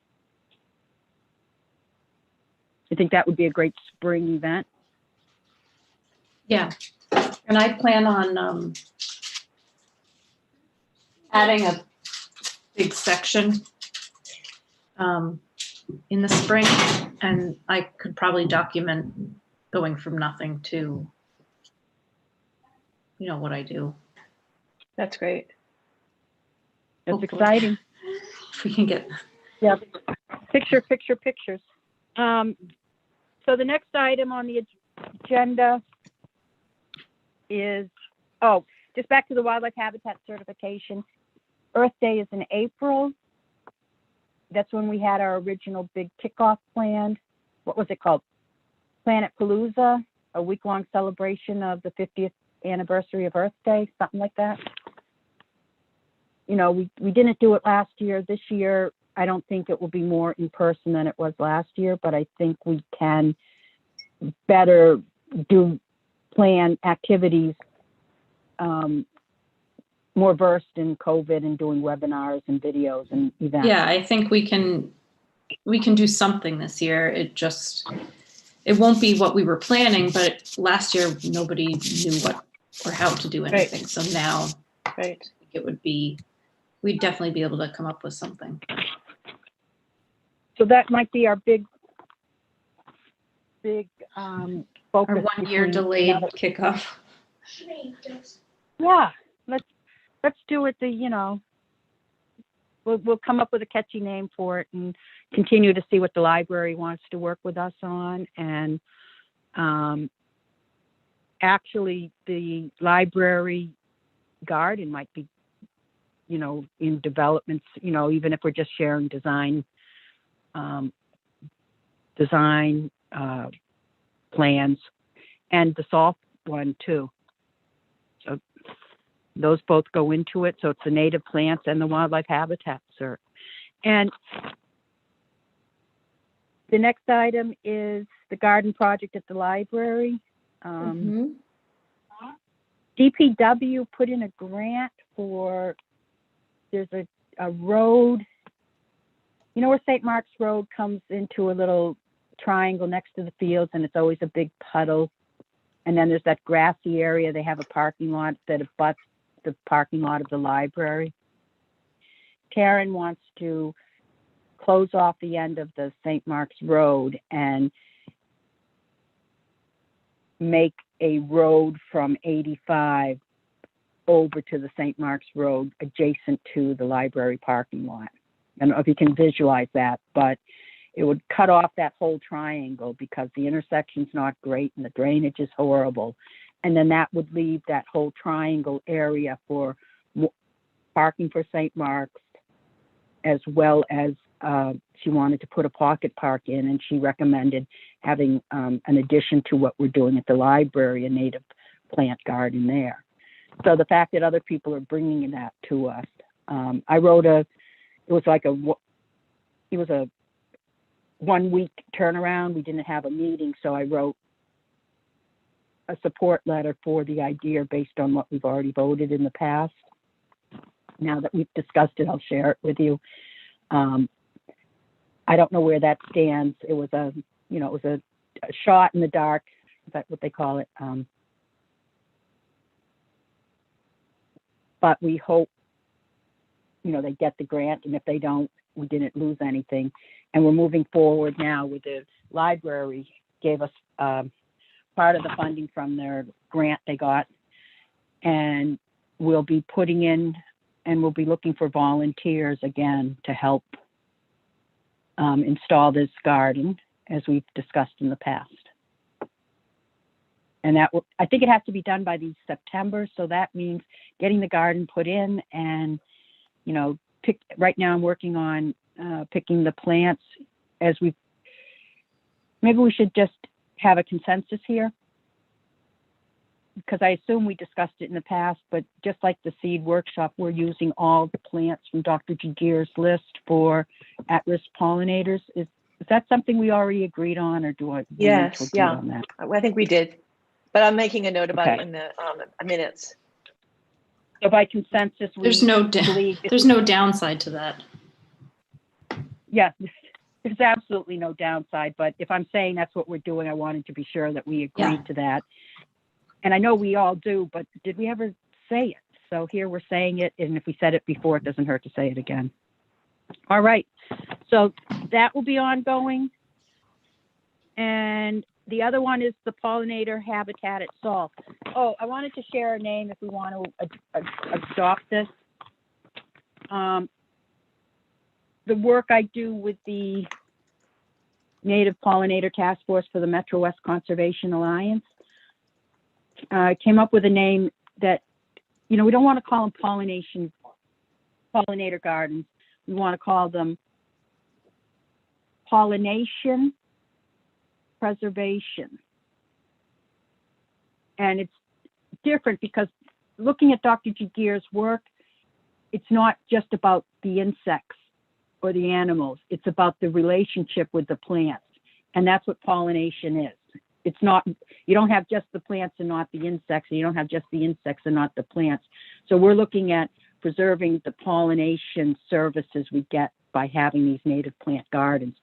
I think that would be a great spring event. Yeah, and I plan on adding a big section in the spring, and I could probably document going from nothing to, what I do. That's great. That's Hopefully. exciting. If we can get, Yeah. Pictures. So the next item on the agenda is, just back to the wildlife habitat certification. Earth Day is in April. That's when we had our original big kickoff planned. What was it called? Planet Palooza, a week-long celebration of the 50th anniversary of Earth Day, something like that. We didn't do it last year. This year, I don't think it will be more in person than it was last year, but I think we can better plan activities more versed in COVID and doing webinars and videos and events. yeah, I think we can do something this year. It won't be what we were planning, but last year nobody knew what or how to do anything. Right. So now Right. we'd definitely be able to come up with something. So that might be our big Our focus. 1 year between delayed now that- kickoff. Yeah, let's do it. We'll come up with a catchy name for it and continue to see what the library wants to work with us on. And actually, the library garden might be, in developments. Even if we're just sharing design plans, and the soft one too. So those both go into it. So it's the native plants and the wildlife habitat cert. And the next item is the garden project at the library. Mhm. DPW put in a grant there's a road, where St. Mark's Road comes into a little triangle next to the fields, and it's always a big puddle. And then there's that grassy area. They have a parking lot that abuts the parking lot of the library. Karen wants to close off the end of the St. Mark's Road and make a road from 85 over to the St. Mark's Road adjacent to the library parking lot. I don't know if you can visualize that, but it would cut off that whole triangle because the intersection's not great and the drainage is horrible. And then that would leave that whole triangle area for parking for St. Mark's, as well as she wanted to put a pocket park in, and she recommended having an addition to what we're doing at the library, a native plant garden there. So the fact that other people are bringing that to us, I wrote it was a 1 week turnaround. We didn't have a meeting, so I wrote a support letter for the idea based on what we've already voted in the past. Now that we've discussed it, I'll share it with you. I don't know where that stands. It was a shot in the dark. Is that what they call it? But we hope, they get the grant, and if they don't, we didn't lose anything. And we're moving forward now with the library. Gave us part of the funding from their grant they got, and we'll be putting in, and we'll be looking for volunteers again to help install this garden, as we've discussed in the past. And I think it has to be done by the September, so that means getting the garden put in, and right now I'm working on picking the plants. Maybe we should just have a consensus here, because I assume we discussed it in the past, but just like the seed workshop, we're using all the plants from Dr. Jagir's list for at-risk pollinators. Is Is that something we already agreed on, or do I? we need to Yes, agree yeah. on that? I think we did, but I'm making a note about it Okay. in the minutes. So by consensus, we There's no believe. there's no downside to that. Yeah, there's absolutely no downside, but if I'm saying that's what we're doing, I wanted to be sure that we agreed Yeah. to that. And I know we all do, but did we ever say it? So here we're saying it, and if we said it before, it doesn't hurt to say it again. All right, so that will be ongoing. And the other one is the pollinator habitat at Salt. Oh, I wanted to share a name if we want to adopt this. The work I do with the Native Pollinator Task Force for the Metro West Conservation Alliance, I came up with a name that, we don't want to call them pollinator gardens. We want to call them pollination preservation. And it's different because looking at Dr. Jagir's work, it's not just about the insects or the animals. It's about the relationship with the plants. And that's what pollination is. It's not, you don't have just the plants and not the insects, and you don't have just the insects and not the plants. So we're looking at preserving the pollination services we get by having these native plant gardens.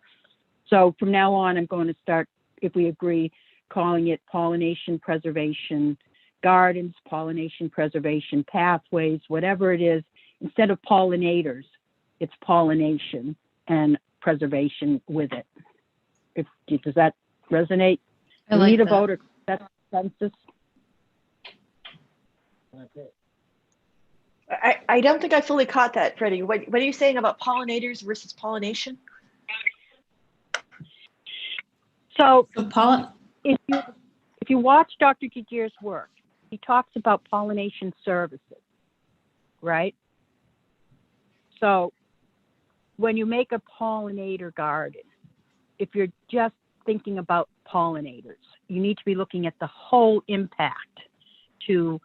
So from now on, I'm going to start, if we agree, calling it pollination preservation gardens, pollination preservation pathways, whatever it is. Instead of pollinators, it's pollination and preservation with it. Does that resonate? I We like need a that. vote or that's consensus. I don't think I fully caught that, Freddie. What are you saying about pollinators versus pollination? So So if you watch Dr. Jagir's work, he talks about pollination services, right? So when you make a pollinator garden, if you're just thinking about pollinators, you need to be looking at the whole impact to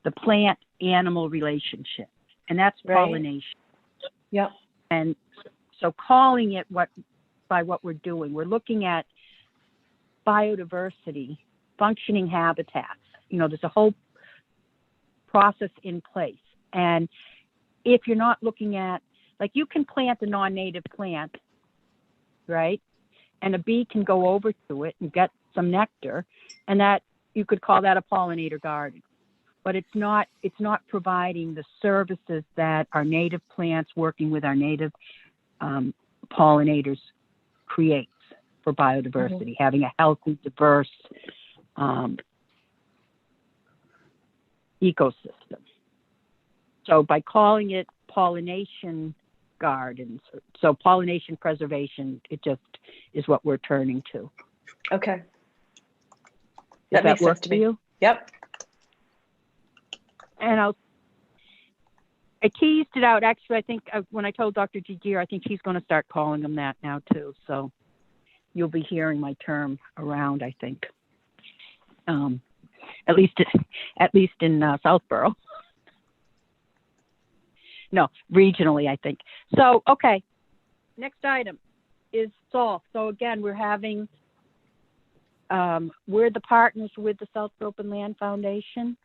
the plant-animal relationship, and that's Right. pollination. Yep. And so calling it by what we're doing, we're looking at biodiversity, functioning habitats. There's a whole process in place. And if you're not looking at, like, you can plant a non-native plant, right? And a bee can go over to it and get some nectar, and that you could call that a pollinator garden. But it's not providing the services that our native plants working with our native pollinators creates for biodiversity, having a healthy, diverse ecosystem. So by calling it pollination gardens, so pollination preservation, it just is what we're turning to. Okay. Does That makes work sense to for me. you? Yep. And I teased it out. Actually, I think when I told Dr. Jagir, I think he's going to start calling them that now too. So you'll be hearing my term around, I think. At least in Southborough. No, regionally, I think. So, okay. Next item is SALT. So again, we're the partners with the Southborough Open Land Foundation.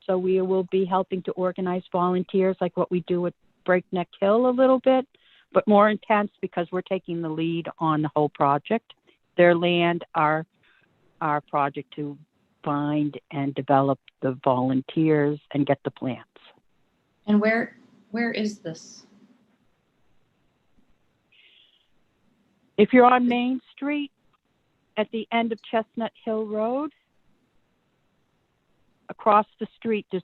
So we will be helping to organize volunteers like what we do at Breakneck Hill a little bit, but more intense because we're taking the lead on the whole project. Their land, our project to find and develop the volunteers and get the plants. And where is this? If you're on Main Street at the end of Chestnut Hill Road, across the street there's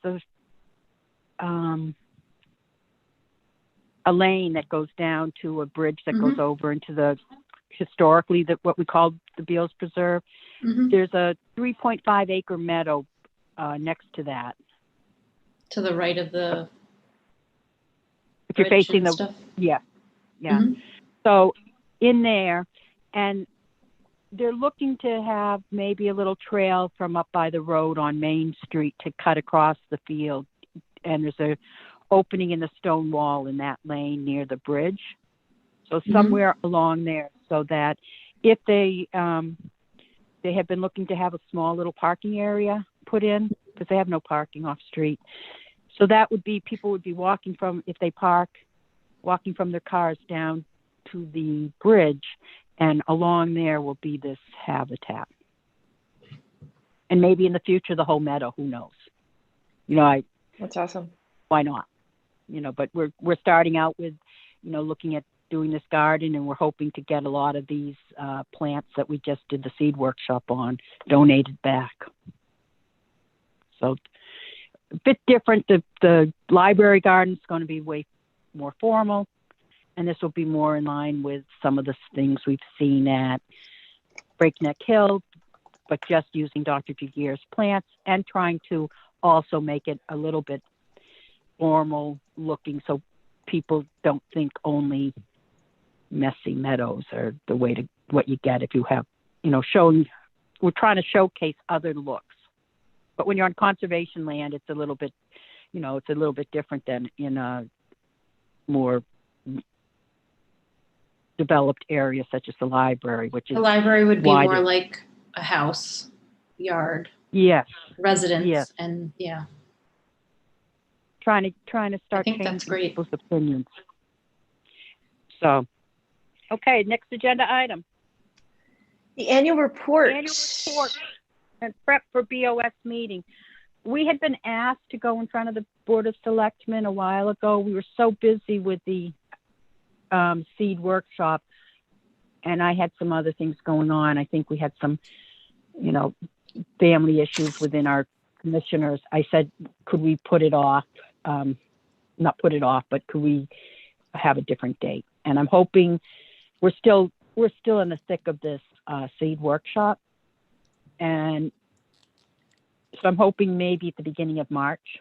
a lane that goes down to a bridge that goes over into the what we call the Beals Preserve. Mm-hmm. There's a 3.5 acre meadow next to that. To the right of the If you're bridge facing and the stuff? yeah. Mhm. So in there, and they're looking to have maybe a little trail from up by the road on Main Street to cut across the field. And there's a opening in the stone wall in that lane near the bridge. So Mhm. somewhere along there, so that if they have been looking to have a small little parking area put in, because they have no parking off street. So that would be, people would be walking from, if they park, walking from their cars down to the bridge, and along there will be this habitat. And maybe in the future, the whole meadow, who knows? That's awesome. Why not? But we're starting out with, looking at doing this garden, and we're hoping to get a lot of these plants that we just did the seed workshop on donated back. So a bit different. The library garden is going to be way more formal, and this will be more in line with some of the things we've seen at Breakneck Hill, but just using Dr. Jagir's plants and trying to also make it a little bit formal looking, so people don't think only messy meadows are the way to what you get if you have, we're trying to showcase other looks. But when you're on conservation land, it's a little bit, it's a little bit different than in a more developed area such as the library, which is The library would be wider. more like a house, yard, Yes, residence, Yes. and yeah. trying to start think that's changing great. people's opinions. So, okay, next agenda item. The annual report. Annual report and prep for BOS meeting. We had been asked to go in front of the Board of Selectmen a while ago. We were so busy with the seed workshop, and I had some other things going on. I think we had some, family issues within our commissioners. I said, could we put it off? Not put it off, but could we have a different date? And I'm hoping we're still in the thick of this seed workshop. And so I'm hoping maybe at the beginning of March.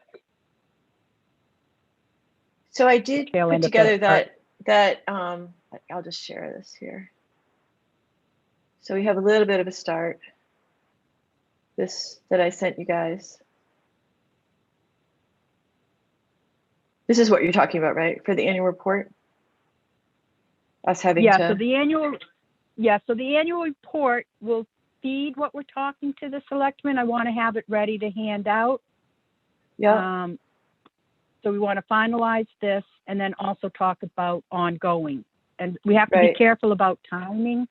So I did Tail put end of together the- that I'll just share this here. So we have a little bit of a start. This that I sent you guys. This is what you're talking about, right? For the annual report? Us having Yeah, to. so the annual report will feed what we're talking to the selectmen. I want to have it ready to hand out. Yeah. So we want to finalize this and then also talk about ongoing. And we have to Right. be careful about timing,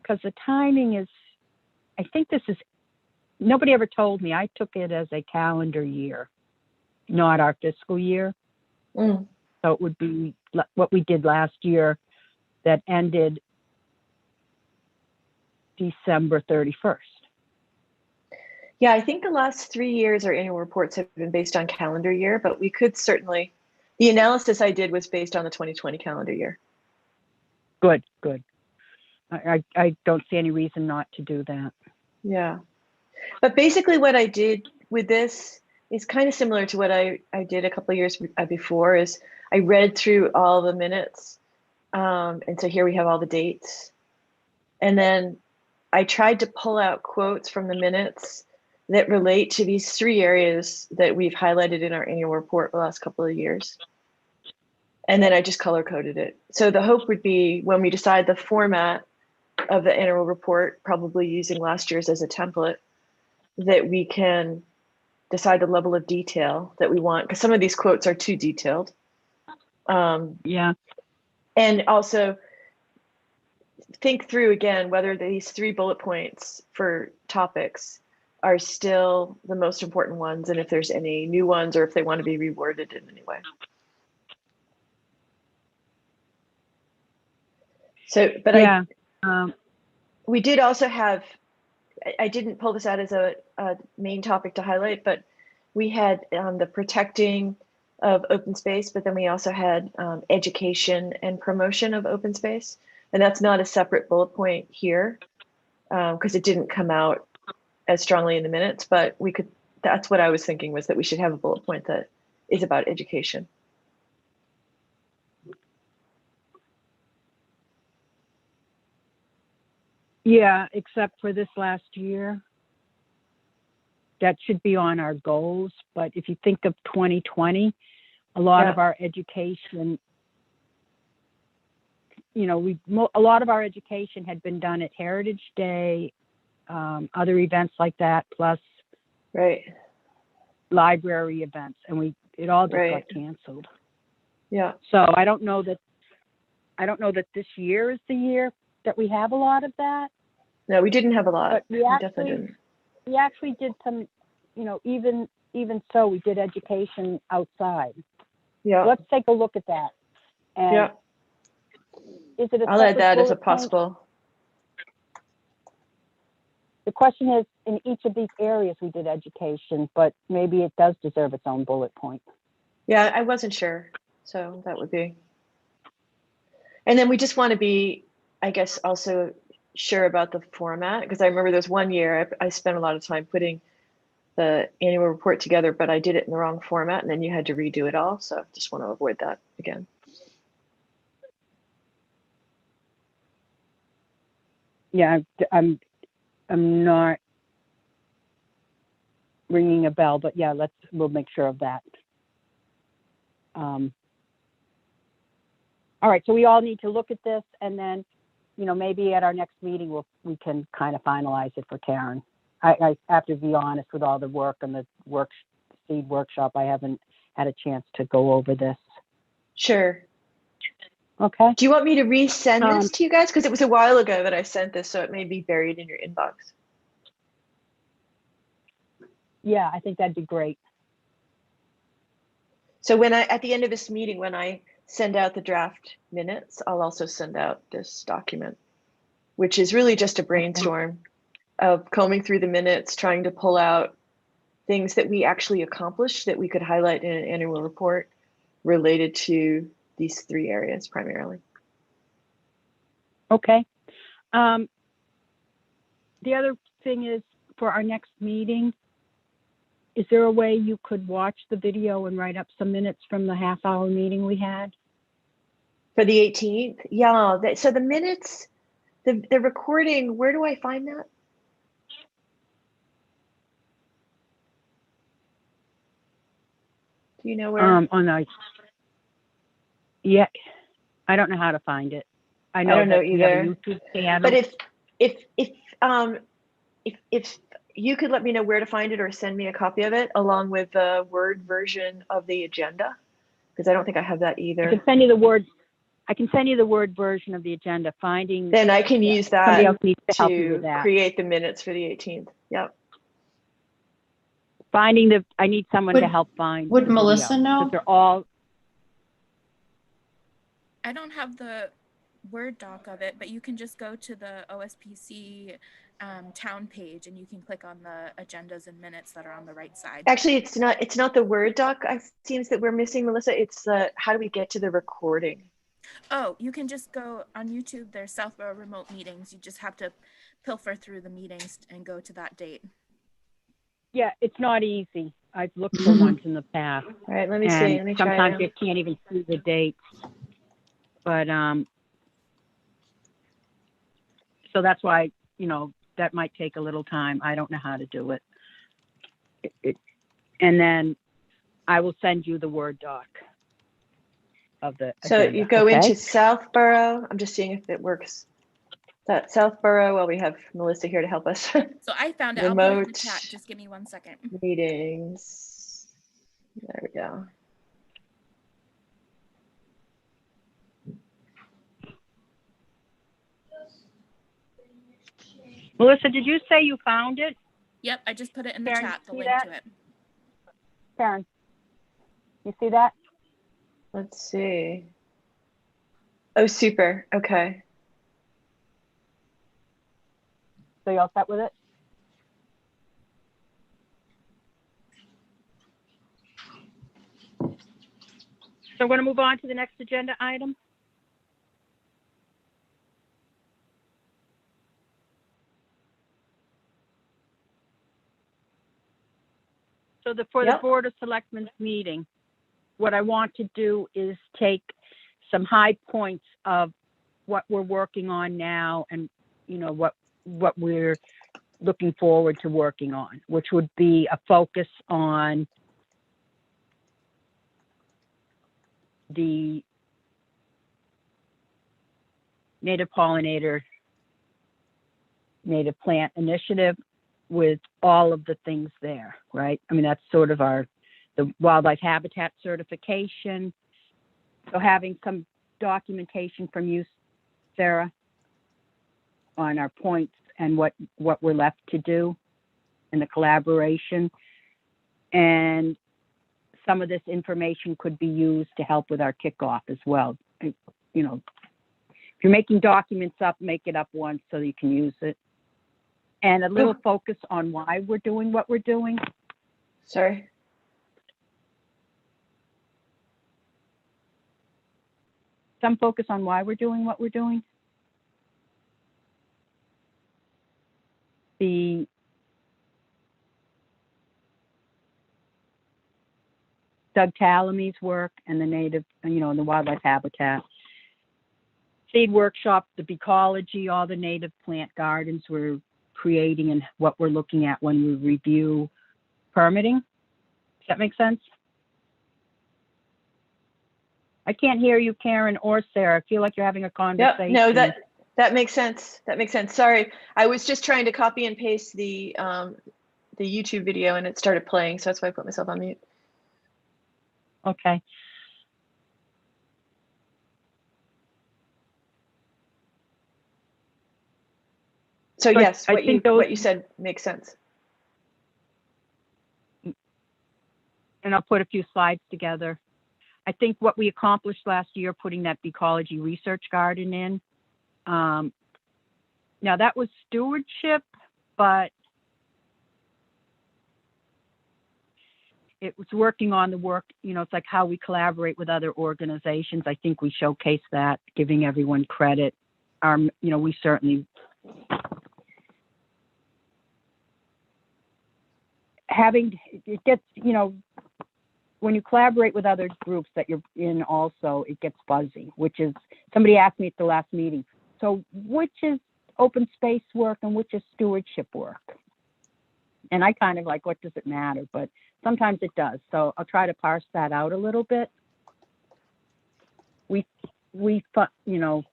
because the timing is, I think this is, nobody ever told me. I took it as a calendar year, not our fiscal year. Mm. So it would be what we did last year that ended December 31st. Yeah, I think the last 3 years our annual reports have been based on calendar year, but we could certainly, the analysis I did was based on the 2020 calendar year. Good. I don't see any reason not to do that. Yeah. But basically what I did with this is kind of similar to what I did a couple of years before. Is I read through all the minutes. And so here we have all the dates. And then I tried to pull out quotes from the minutes that relate to these 3 areas that we've highlighted in our annual report the last couple of years. And then I just color coded it. So the hope would be when we decide the format of the annual report, probably using last year's as a template, that we can decide the level of detail that we want, because some of these quotes are too detailed. Yeah. And also think through again whether these 3 bullet points for topics are still the most important ones, and if there's any new ones or if they want to be reworded in any way. So, but yeah. we did also have, I didn't pull this out as a main topic to highlight, but we had the protecting of open space, but then we also had education and promotion of open space. And that's not a separate bullet point here because it didn't come out as strongly in the minutes, but we could, that's what I was thinking, was that we should have a bullet point that is about education. Yeah, except for this last year. That should be on our goals. But if you think of 2020, a lot of our education a lot of our education had been done at Heritage Day, other events like that, plus Right. library events, and it all just Right. got canceled. Yeah. So I don't know that this year is the year that we have a lot of that. No, we didn't have a lot. But we definitely actually- didn't. We actually did some, even so, we did education outside. Yeah. Let's take a look at that. And Yeah. is it a I'll add separate that as a bullet point? possible. The question is, in each of these areas, we did education, but maybe it does deserve its own bullet point. Yeah, I wasn't sure. So that would be. And then we just want to be, I guess, also sure about the format, because I remember there's one year I spent a lot of time putting the annual report together, but I did it in the wrong format and then you had to redo it all. So just want to avoid that again. Yeah, I'm not ringing a bell, but yeah, we'll make sure of that. All right, so we all need to look at this, and then, maybe at our next meeting, we can kind of finalize it for Karen. I have to be honest, with all the work and the seed workshop, I haven't had a chance to go over this. Sure. Okay. Do you want me to resend this to you guys? Because it was a while ago that I sent this, so it may be buried in your inbox. Yeah, I think that'd be great. So at the end of this meeting, when I send out the draft minutes, I'll also send out this document, which is really just a brainstorm of combing through the minutes, trying to pull out things that we actually accomplished that we could highlight in an annual report related to these three areas primarily. Okay. The other thing is, for our next meeting, is there a way you could watch the video and write up some minutes from the half-hour meeting we had? For the 18th? Yeah, so the minutes, the recording, where do I find that? Do you know where? Yeah, I don't know how to find it. I don't know that we have a either. YouTube channel. But if you could let me know where to find it or send me a copy of it along with the Word version of the agenda, because I don't think I have that either. I can send you the Word version of the agenda. Then I can use somebody that else needs to help you with to that. create the minutes for the 18th. Yep. I need someone to help find. Would the video, Melissa know? 'cause they're all. I don't have the Word doc of it, but you can just go to the OSPC town page and you can click on the agendas and minutes that are on the right side. Actually, it's not the Word doc. It seems that we're missing, Melissa. It's how do we get to the recording? Oh, you can just go on YouTube. There's Southborough remote meetings. You just have to pilfer through the meetings and go to that date. Yeah, it's not easy. I've looked for ones in the past. All right, let me see. And Let me try sometimes it. you can't even see the dates. But so that's why, that might take a little time. I don't know how to do it. And then I will send you the Word doc of the So agenda, you go okay? into Southborough. I'm just seeing if it works. That Southborough, well, we have Melissa here to help us. So I found it. I'll put it in the Remote. chat. Just give me 1 second. Meetings. There we go. Melissa, did you say you found it? Yep, I just put it in the Karen, chat, the see link that? to it. Karen, you see that? Let's see. Oh, super. Okay. So you all set with it? So we're going to move on to the next agenda item. So for the Yep. Board of Selectmen's meeting, what I want to do is take some high points of what we're working on now and, what we're looking forward to working on, which would be a focus on the native pollinator, native plant initiative with all of the things there, right? I mean, that's sort of the wildlife habitat certification. So having some documentation from you, Sarah, on our points and what we're left to do in the collaboration. And some of this information could be used to help with our kickoff as well. You know, if you're making documents up, make it up once so you can use it. And a little focus on why we're doing what we're doing. Sorry. Some focus on why we're doing what we're doing. The Doug Talamy's work and the native, you know, and the wildlife habitat. Seed workshop, the Beecology, all the native plant gardens we're creating and what we're looking at when we review permitting. Does that make sense? I can't hear you, Karen or Sarah. I feel like you're having a conversation. No, that makes sense. That makes sense. Sorry, I was just trying to copy and paste the YouTube video and it started playing, so that's why I put myself on mute. Okay. So So yes, I what think you said makes sense. And I'll put a few slides together. I think what we accomplished last year, putting that Beecology research garden in. Now that was stewardship, but it was working on the work, you know, it's like how we collaborate with other organizations. I think we showcase that, giving everyone credit. You know, we certainly it gets, you know, when you collaborate with other groups that you're in also, it gets fuzzy, which is, somebody asked me at the last meeting, so which is open space work and which is stewardship work? And I kind of like, what does it matter? But sometimes it does. So I'll try to parse that out a little bit. We you know,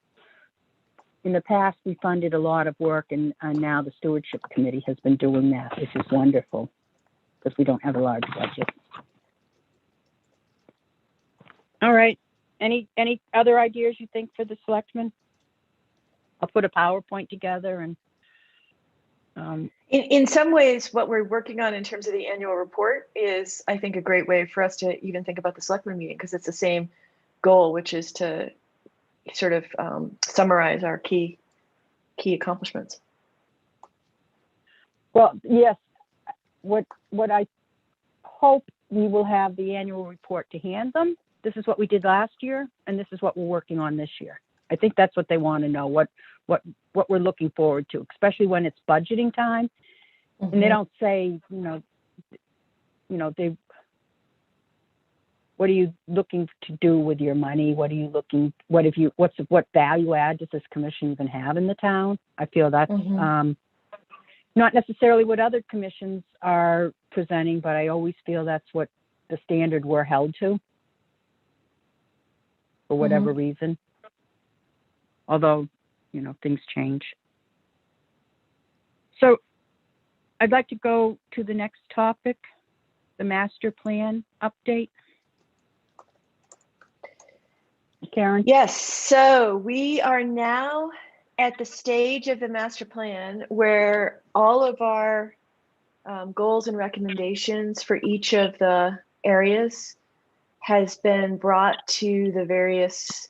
in the past, we funded a lot of work, and now the stewardship committee has been doing that, which is wonderful because we don't have a large budget. All right. Any other ideas you think for the selectmen? I'll put a PowerPoint together and. In some ways, what we're working on in terms of the annual report is, I think, a great way for us to even think about the selectmen meeting, because it's the same goal, which is to sort of summarize our key accomplishments. Well, yes. What I hope, we will have the annual report to hand them. This is what we did last year, and this is what we're working on this year. I think that's what they want to know, what we're looking forward to, especially when it's budgeting time. Mm-hmm. And they don't say, you know, what are you looking to do with your money? What value add does this commission even have in the town? I feel that's not necessarily what other commissions are presenting, but I always feel that's what the standard we're held to for whatever reason. Although, you know, things change. So I'd like to go to the next topic, the master plan update. Karen? Yes, so we are now at the stage of the master plan where all of our goals and recommendations for each of the areas has been brought to the various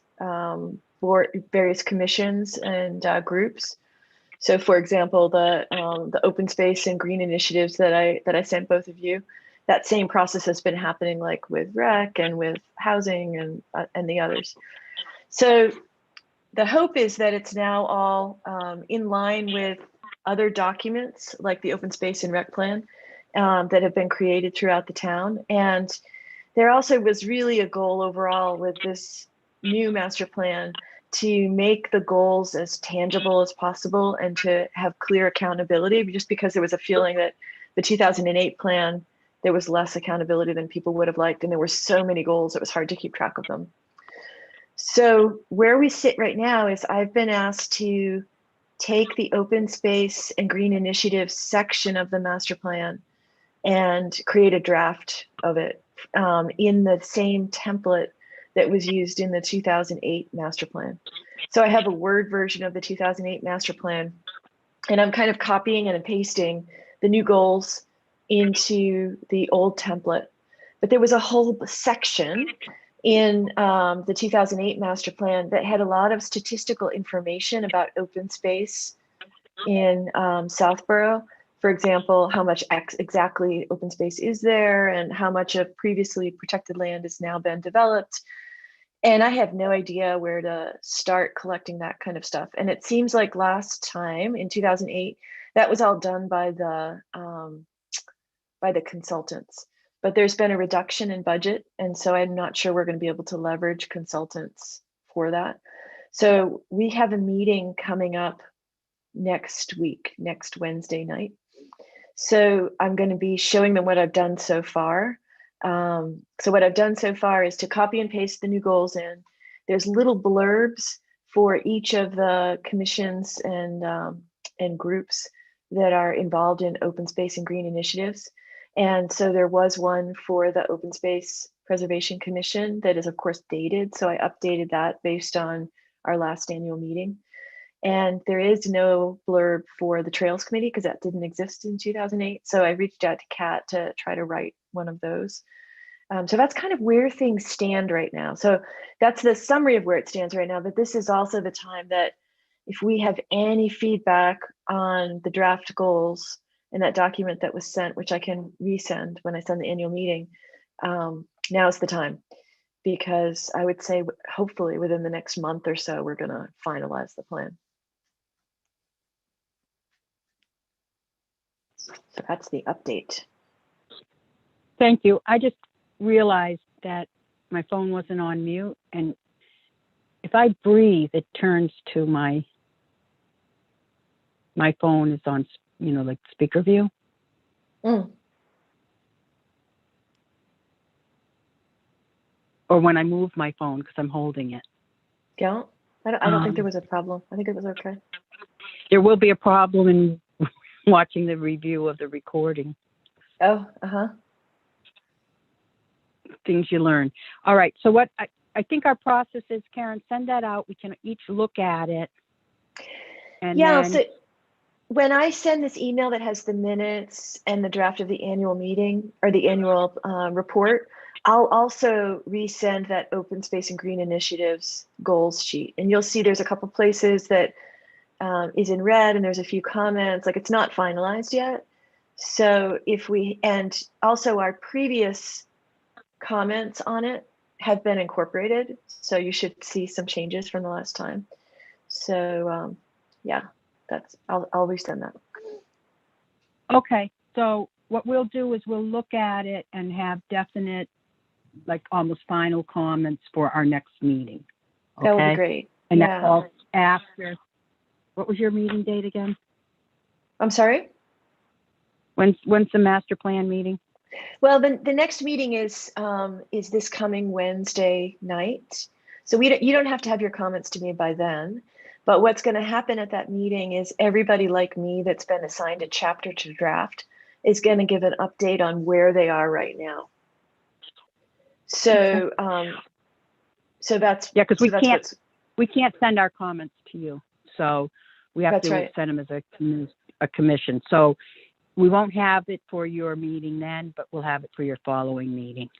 various commissions and groups. So, for example, the open space and green initiatives that I sent both of you, that same process has been happening, like with rec and with housing and the others. So, the hope is that it's now all in line with other documents like the open space and rec plan that have been created throughout the town. And there also was really a goal overall with this new master plan to make the goals as tangible as possible and to have clear accountability, just because there was a feeling that the 2008 plan, there was less accountability than people would have liked. And there were so many goals, it was hard to keep track of them. So where we sit right now is I've been asked to take the open space and green initiative section of the master plan and create a draft of it in the same template that was used in the 2008 master plan. So I have a Word version of the 2008 master plan, and I'm kind of copying and pasting the new goals into the old template. But there was a whole section in the 2008 master plan that had a lot of statistical information about open space in Southborough. For example, how much exactly open space is there and how much of previously protected land has now been developed. And I have no idea where to start collecting that kind of stuff. And it seems like last time in 2008, that was all done by the consultants. But there's been a reduction in budget, and so I'm not sure we're going to be able to leverage consultants for that. So we have a meeting coming up next week, next Wednesday night. So I'm going to be showing them what I've done so far. So what I've done so far is to copy and paste the new goals in. There's little blurbs for each of the commissions and groups that are involved in open space and green initiatives. And so there was one for the Open Space Preservation Commission that is of course dated. So I updated that based on our last annual meeting. And there is no blurb for the Trails Committee because that didn't exist in 2008. So I reached out to Kat to try to write one of those. So that's kind of where things stand right now. So that's the summary of where it stands right now. But this is also the time that if we have any feedback on the draft goals in that document that was sent, which I can resend when I send the annual meeting, now's the time. Because I would say hopefully within the next month or so, we're going to finalize the plan. So that's the update. Thank you. I just realized that my phone wasn't on mute, and if I breathe, it turns to my phone is on, like speaker view. Mm. Or when I move my phone because I'm holding it. Yeah, I don't think there was a problem. I think it was okay. There will be a problem in watching the review of the recording. Oh, Things you learn. All right. So what I think our process is, Karen, send that out. We can each look at it. And yeah. then, So when I send this email that has the minutes and the draft of the annual meeting or the annual report, I'll also resend that open space and green initiatives goals sheet. And you'll see there's a couple places that is in red and there's a few comments, like it's not finalized yet. So and also our previous comments on it have been incorporated. So you should see some changes from the last time. So yeah, I'll resend that. okay. So what we'll do is we'll look at it and have definite, like almost final comments for our next meeting. Okay? That would be great. And yeah. that's all after. What was your meeting date again? I'm sorry? When's the master plan meeting? Well, the next meeting is this coming Wednesday night. So you don't have to have your comments to me by then. But what's going to happen at that meeting is everybody like me that's been assigned a chapter to draft is going to give an update on where they are right now. So so that's because we can't send our comments to you. So we have to send them as a commission. So we won't have it for your meeting then, but we'll have it for your following meeting.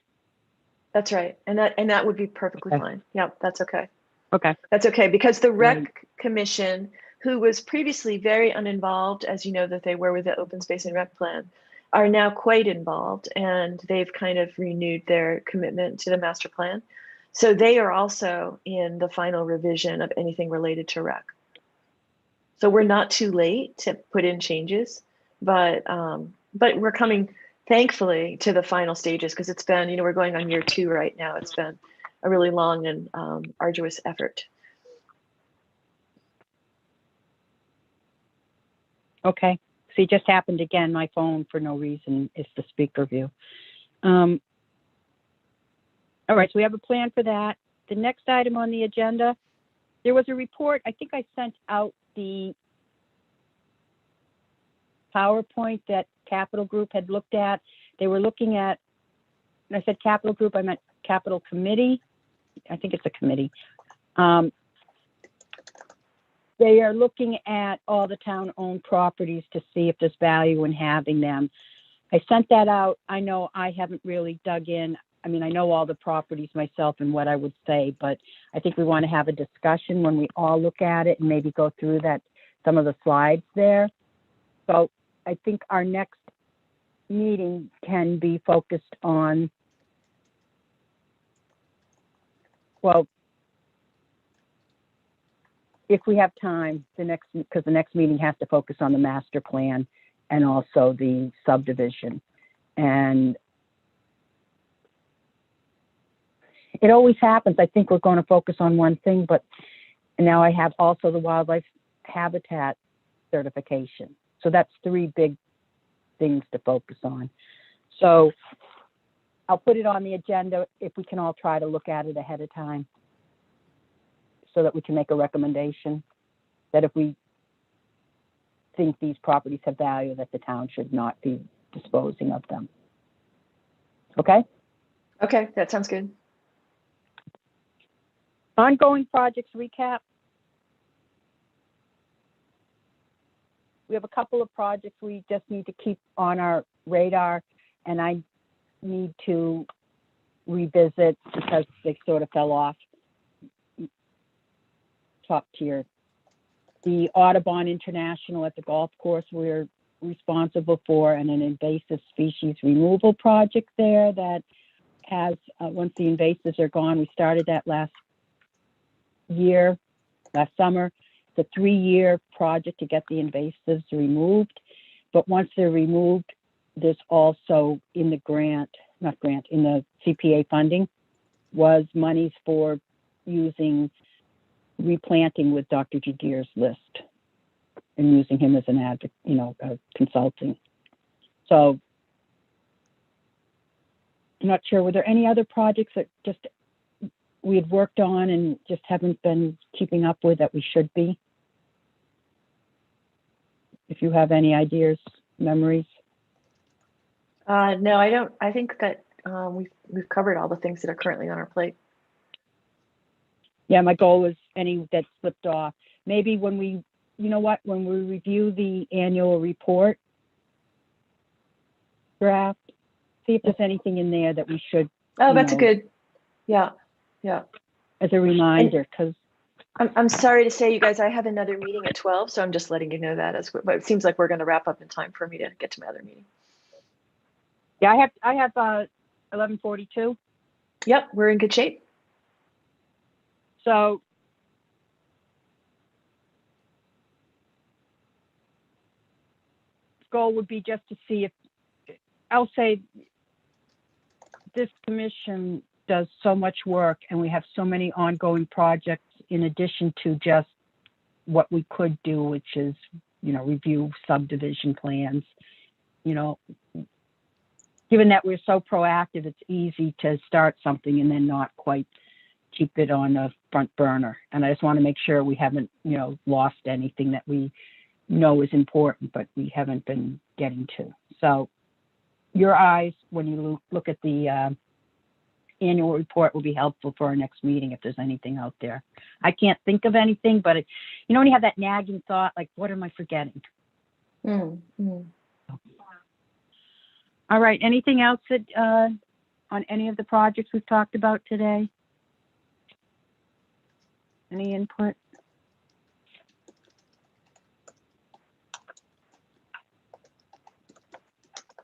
That's right. And that would be perfectly fine. Yeah, that's okay. Okay. That's okay, because the Rec Commission, who was previously very uninvolved, as you know that they were with the Open Space and Rec Plan, are now quite involved, and they've kind of renewed their commitment to the master plan. So they are also in the final revision of anything related to rec. So we're not too late to put in changes, but we're coming, thankfully, to the final stages, because it's been, we're going on year 2 right now. It's been a really long and arduous effort. Okay. See, just happened again. My phone, for no reason, is the speaker view. All right. So we have a plan for that. the next item on the agenda, there was a report, I think I sent out the PowerPoint that Capital Group had looked at. They were looking at, when I said Capital Group, I meant Capital Committee. I think it's a committee. They are looking at all the town-owned properties to see if there's value in having them. I sent that out. I know I haven't really dug in. I mean, I know all the properties myself and what I would say, but I think we want to have a discussion when we all look at it and maybe go through some of the slides there. So I think our next meeting can be focused on, well, if we have time, because the next meeting has to focus on the master plan and also the subdivision. And it always happens. I think we're going to focus on one thing, but now I have also the wildlife habitat certification. So that's 3 big things to focus on. So I'll put it on the agenda if we can all try to look at it ahead of time, so that we can make a recommendation that if we think these properties have value, that the town should not be disposing of them. Okay? Okay, that sounds good. Ongoing projects recap. We have a couple of projects we just need to keep on our radar, and I need to revisit because they sort of fell off top tier. The Audubon International at the golf course we're responsible for, and an invasive species removal project there that has, once the invasives are gone, we started that last summer. It's a 3-year project to get the invasives removed. But once they're removed, there's also in the in the CPA funding was monies for using replanting with Dr. Jagir's list and using him as an advocate, consulting. So I'm not sure, were there any other projects that just we had worked on and just haven't been keeping up with that we should be? If you have any ideas, memories. No, I don't. I think that we've covered all the things that are currently on our plate. Yeah, my goal was any that slipped off. Maybe when we, when we review the annual report draft, see if there's anything in there that we should. Oh, that's a good. Yeah. As a reminder, because I'm sorry to say, you guys, I have another meeting at 12, so I'm just letting you know that. But it seems like we're going to wrap up in time for me to get to my other meeting. yeah, I have 11:42. Yep, we're in good shape. So goal would be just to see if, I'll say this commission does so much work and we have so many ongoing projects in addition to just what we could do, which is, review subdivision plans. Given that we're so proactive, it's easy to start something and then not quite keep it on the front burner. And I just want to make sure we haven't, lost anything that we know is important, but we haven't been getting to. So your eyes, when you look at the annual report, will be helpful for our next meeting if there's anything out there. I can't think of anything, but when you have that nagging thought, like, what am I forgetting? Mm-hmm. All right. Anything else that on any of the projects we've talked about today? Any input?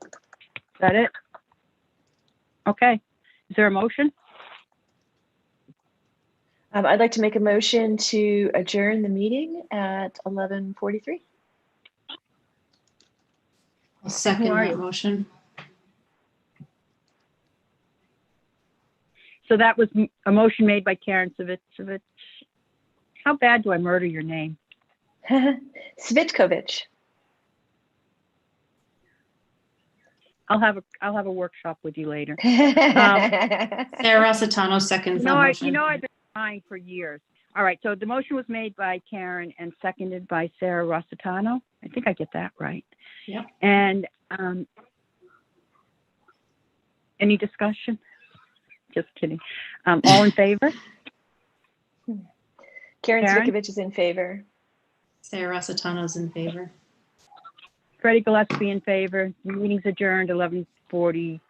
Is that it? Okay. Is there a motion? I'd like to make a motion to adjourn the meeting at 11:43. I'll second Who are that you? motion. So that was a motion made by Karen Savitsovich. How bad do I murder your name? Svitkovich. I'll have a workshop with you later. Sarah Rossitano seconds that motion. I've been trying for years. All right, so the motion was made by Karen and seconded by Sarah Rossitano. I think I get that right. Yep. And any discussion? Just kidding. All in favor? Karen Karen? Zvikovich is in favor. Sarah Rossitano's in favor. Freddie Gillespie in favor. Meeting's adjourned 11:42.